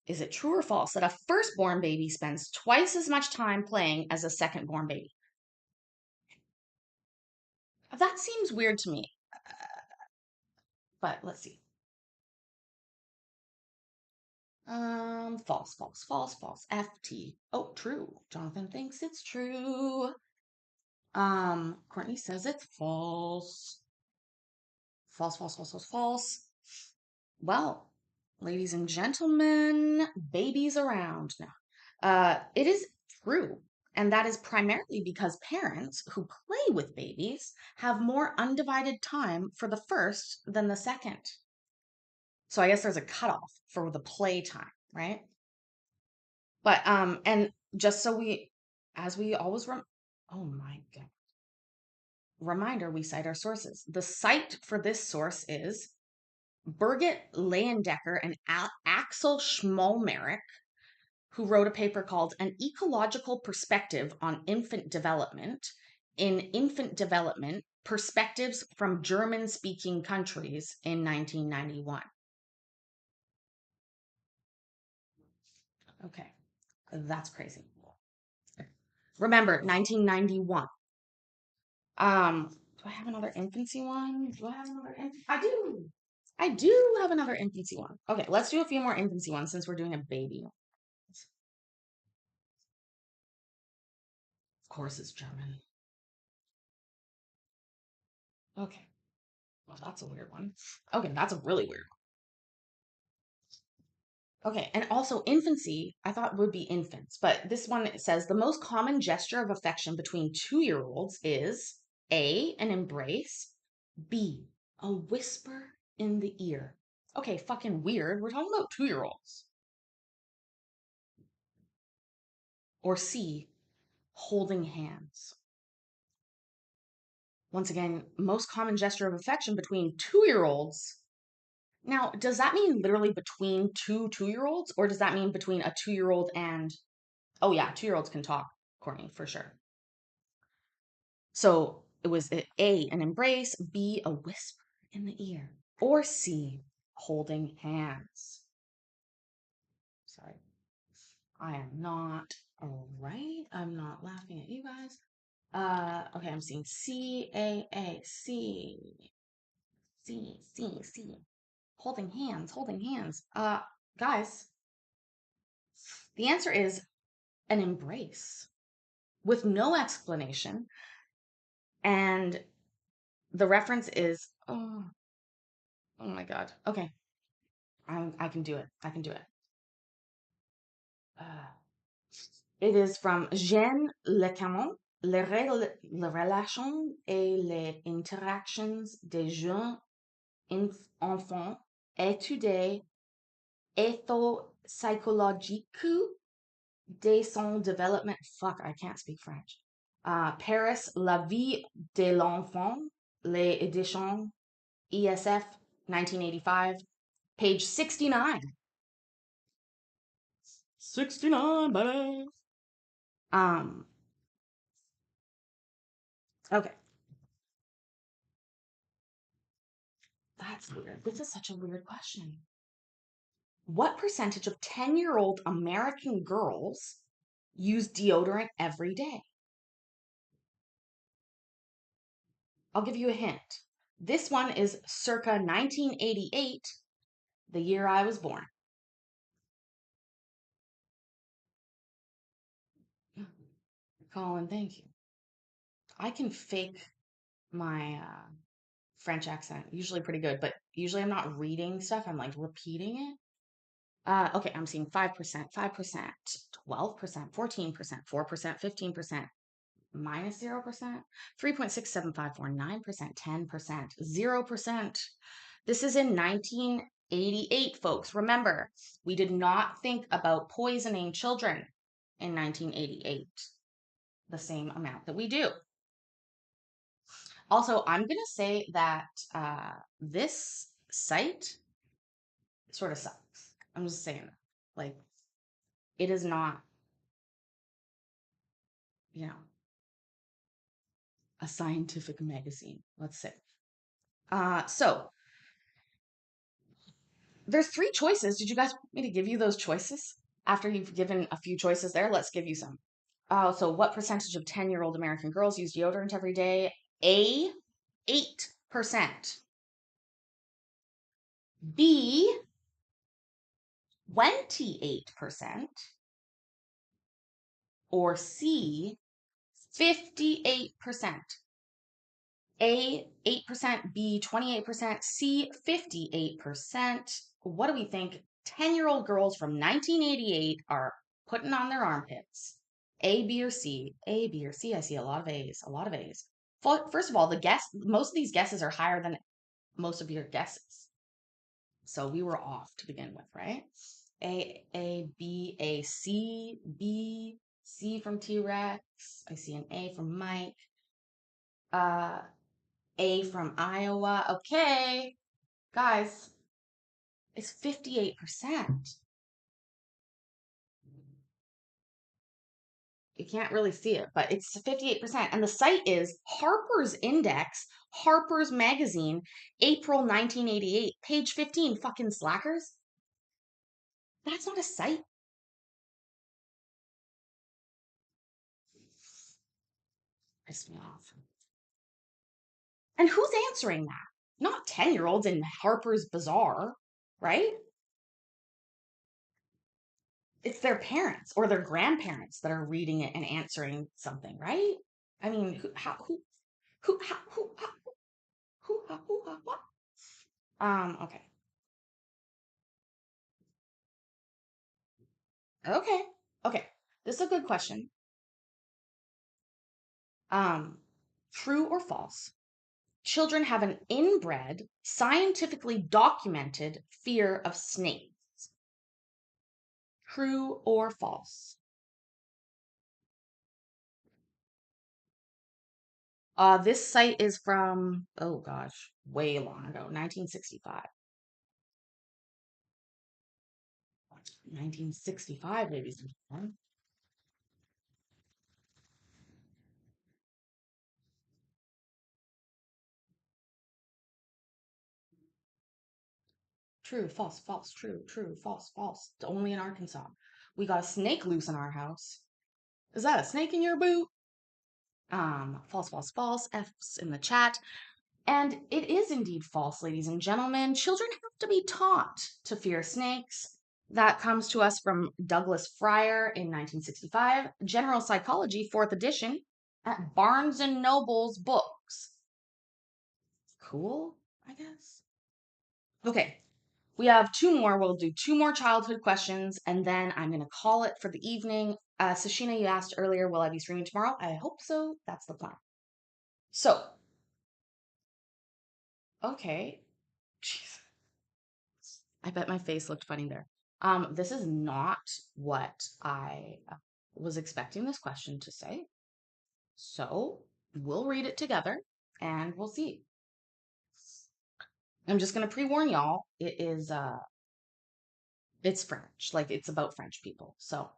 is it true or false that a firstborn baby spends twice as much time playing as a second-born baby? That seems weird to me, but let's see. False, false, false, false. FT. Oh, true. Jonathan thinks it's true. Courtney says it's false. False, false, false, false, false. Well, ladies and gentlemen, babies around now. It is true. And that is primarily because parents who play with babies have more undivided time for the first than the second. So I guess there's a cutoff for the play time, right? But and just so as we always oh my God. Reminder, we cite our sources. The site for this source is Birgit Leyendecker and Axel Schmollmerich, who wrote a paper called An Ecological Perspective on Infant Development in Infant Development Perspectives from German-Speaking Countries in 1991. Okay, that's crazy. Remember, 1991. Do I have another infancy one? Do I have another I do. I do have another infancy one. Okay, let's do a few more infancy ones since we're doing a baby. Of course it's German. Okay. Well, that's a weird one. Okay, that's a really weird one. Okay, and also infancy, I thought would be infants, but this one it says the most common gesture of affection between 2-year-olds is A, an embrace, B, a whisper in the ear. Okay, fucking weird. We're talking about 2-year-olds. Or C, holding hands. Once again, most common gesture of affection between 2-year-olds. Now, does that mean literally between two 2-year-olds, or does that mean between a 2-year-old and, oh yeah, 2-year-olds can talk, Courtney, for sure. So it was A, an embrace, B, a whisper in the ear, or C, holding hands. Sorry. I am not right. I'm not laughing at you guys. Okay, I'm seeing C, A, C. C. Holding hands. Guys, The answer is an embrace with no explanation. And the reference is, oh my God. Okay. I can do it. I can do it. It is from Jean Le Caron, les relations et les interactions des jeunes enfants étudiés ethopsychologiques de son développement. Fuck, I can't speak French. Paris, La vie de l'enfant, les éditions ESF, 1985, page 69. 69, baby. Okay. That's weird. This is such a weird question. What percentage of 10-year-old American girls use deodorant every day? I'll give you a hint. This one is circa 1988, the year I was born. Colin, thank you. I can fake my French accent, usually pretty good, but usually I'm not reading stuff, I'm like repeating it. Okay, I'm seeing 5%, 5%, 12%, 14%, 4%, 15%, minus 0%, 3.67549%, 10%, 0%. This is in 1988, folks. Remember, we did not think about poisoning children in 1988 the same amount that we do. Also, I'm going to say that this site sort of sucks. I'm just saying that. Like, it is not, a scientific magazine, let's say. So, there's 3 choices. Did you guys want me to give you those choices? After you've given a few choices there, let's give you some. So what percentage of 10-year-old American girls use deodorant every day? A, 8%. B, 28%. Or C, 58%. A, 8%, B, 28%, C, 58%. What do we think 10-year-old girls from 1988 are putting on their armpits? A, B, or C? A, B, or C? I see a lot of A's, a lot of A's. First of all, most of these guesses are higher than most of your guesses. So we were off to begin with, right? A, B, A, C, B, C from T-Rex. I see an A from Mike. A from Iowa. Okay, guys, it's 58%. You can't really see it, but it's 58%. And the site is Harper's Index, Harper's Magazine, April 1988, page 15. Fucking slackers. That's not a site. Pissed me off. And who's answering that? Not 10-year-olds in Harper's Bazaar, right? It's their parents or their grandparents that are reading it and answering something, right? I mean, what? Okay. Okay. This is a good question. True or false? Children have an inbred, scientifically documented fear of snakes. True or false? This site is from, oh gosh, way long ago, 1965. 1965, ladies and gentlemen. True, false, false, true, true, false, false. It's only in Arkansas. We got a snake loose in our house. Is that a snake in your boot? False, false, false. F's in the chat. And it is indeed false, ladies and gentlemen. Children have to be taught to fear snakes. That comes to us from Douglas Fryer in 1965, General Psychology, 4th edition, at Barnes and Noble's Books. Cool, I guess. Okay, we have two more. We'll do two more childhood questions, and then I'm going to call it for the evening. Sashina, you asked earlier, will I be streaming tomorrow? I hope so. That's the plan. So, okay. Jeez. I bet my face looked funny there. This is not what I was expecting this question to say. So we'll read it together and we'll see. I'm just gonna pre-warn y'all, it's French, like it's about French people. So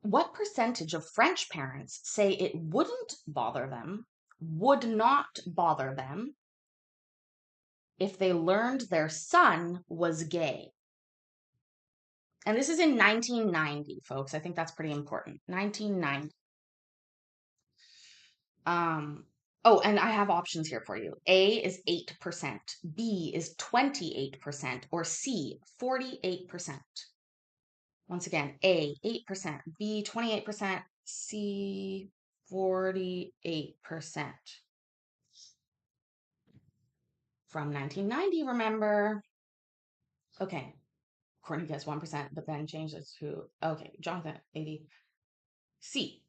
what percentage of French parents say it wouldn't bother them, would not bother them, if they learned their son was gay? And this is in 1990, folks. I think that's pretty important. 1990. Oh, and I have options here for you. A is 8%, B is 28%, or C, 48%. Once again, A, 8%, B, 28%, C, 48%. From 1990, remember. Okay. Courtney gets 1%, but then changed it to, okay, Jonathan, 80. C,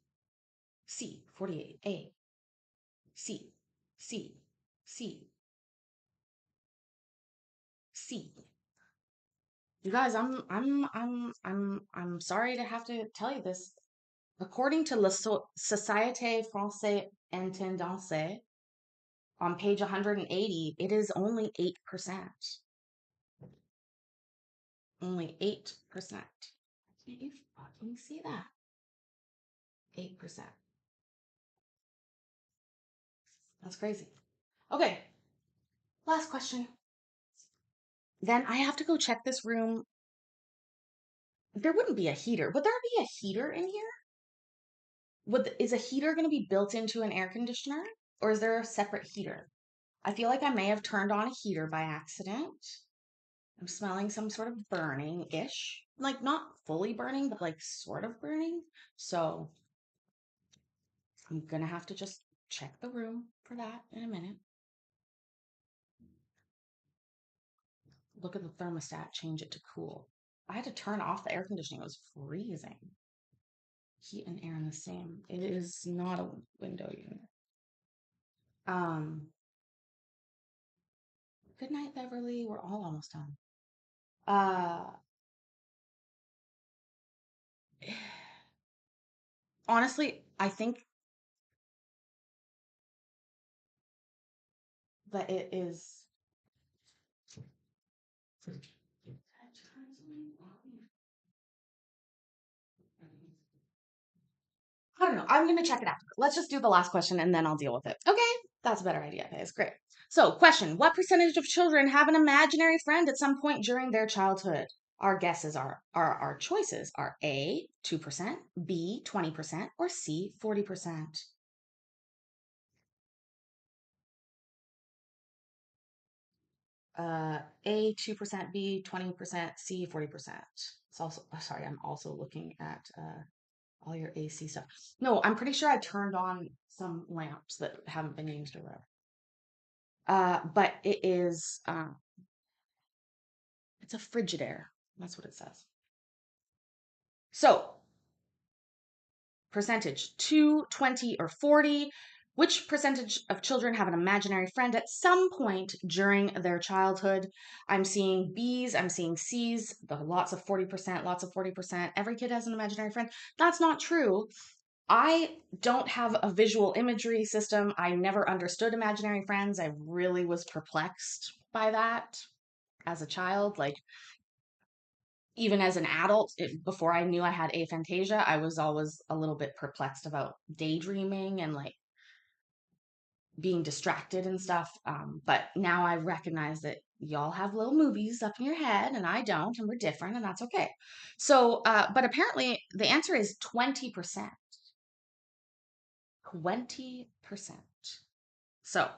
48, A, C, C, C, C. You guys, I'm sorry to have to tell you this. According to La Société Française Intendance, on page 180, it is only 8%. Only 8%. Can't you fucking see that? 8%. That's crazy. Okay. Last question. Then I have to go check this room. There wouldn't be a heater. Would there be a heater in here? Is a heater going to be built into an air conditioner? Or is there a separate heater? I feel like I may have turned on a heater by accident. I'm smelling some sort of burning-ish. Like, not fully burning, but like sort of burning. So I'm going to have to just check the room for that in a minute. Look at the thermostat, change it to cool. I had to turn off the air conditioning. It was freezing. Heat and air in the same. It is not a window unit. Good night, Beverly. We're all almost done. Honestly, I think that it is. I don't know. I'm going to check it out. Let's just do the last question and then I'll deal with it. Okay, that's a better idea. Okay, it's great. So, question: what percentage of children have an imaginary friend at some point during their childhood? Our guesses our choices are A, 2%, B, 20%, or C, 40%. A, 2%, B, 20%, C, 40%. It's also, sorry, I'm also looking at all your AC stuff. No, I'm pretty sure I turned on some lamps that haven't been used or whatever. But it is, it's a Frigidaire. That's what it says. So, percentage 2, 20, or 40. Which percentage of children have an imaginary friend at some point during their childhood? I'm seeing B's, I'm seeing C's, lots of 40%, lots of 40%. Every kid has an imaginary friend. That's not true. I don't have a visual imagery system. I never understood imaginary friends. I really was perplexed by that as a child. Like, even as an adult, before I knew I had aphantasia, I was always a little bit perplexed about daydreaming and like being distracted and stuff. But now I recognize that y'all have little movies up in your head and I don't, and we're different, and that's okay. So, but apparently the answer is 20%. 20%. So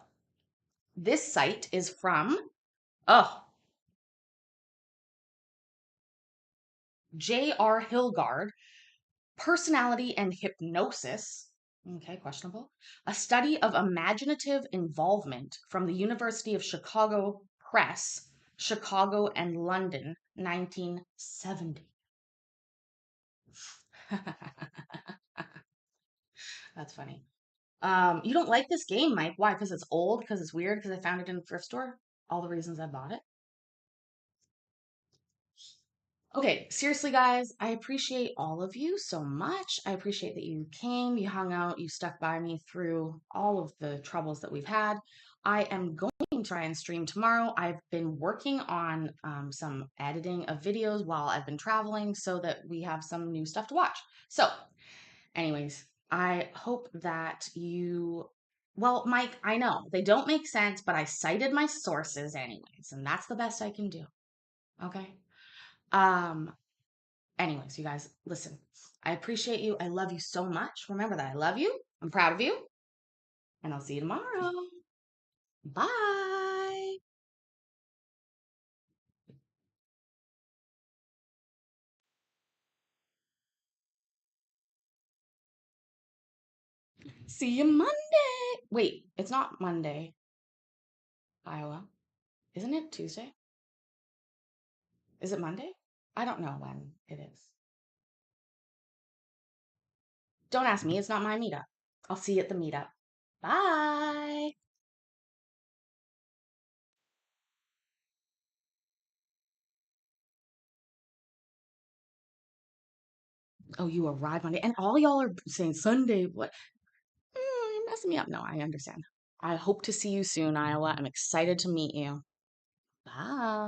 this site is from, oh, J.R. Hilgard, Personality and Hypnosis. Okay, questionable. A study of imaginative involvement from the University of Chicago Press, Chicago and London, 1970. That's funny. You don't like this game, Mike. Why? Because it's old, because it's weird, because I found it in a thrift store. All the reasons I bought it. Okay, seriously, guys, I appreciate all of you so much. I appreciate that you came, you hung out, you stuck by me through all of the troubles that we've had. I am going to try and stream tomorrow. I've been working on some editing of videos while I've been traveling so that we have some new stuff to watch. So, anyways, I hope that you, well, Mike, I know they don't make sense, but I cited my sources anyways, and that's the best I can do. Okay? Anyways, you guys, listen, I appreciate you. I love you so much. Remember that I love you. I'm proud of you. And I'll see you tomorrow. Bye. See you Monday. Wait, it's not Monday, Iowa. Isn't it Tuesday? Is it Monday? I don't know when it is. Don't ask me. It's not my meetup. I'll see you at the meetup. Bye. Oh, you arrived Monday. And all y'all are saying Sunday. What? You're messing me up. No, I understand. I hope to see you soon, Iowa. I'm excited to meet you. Bye.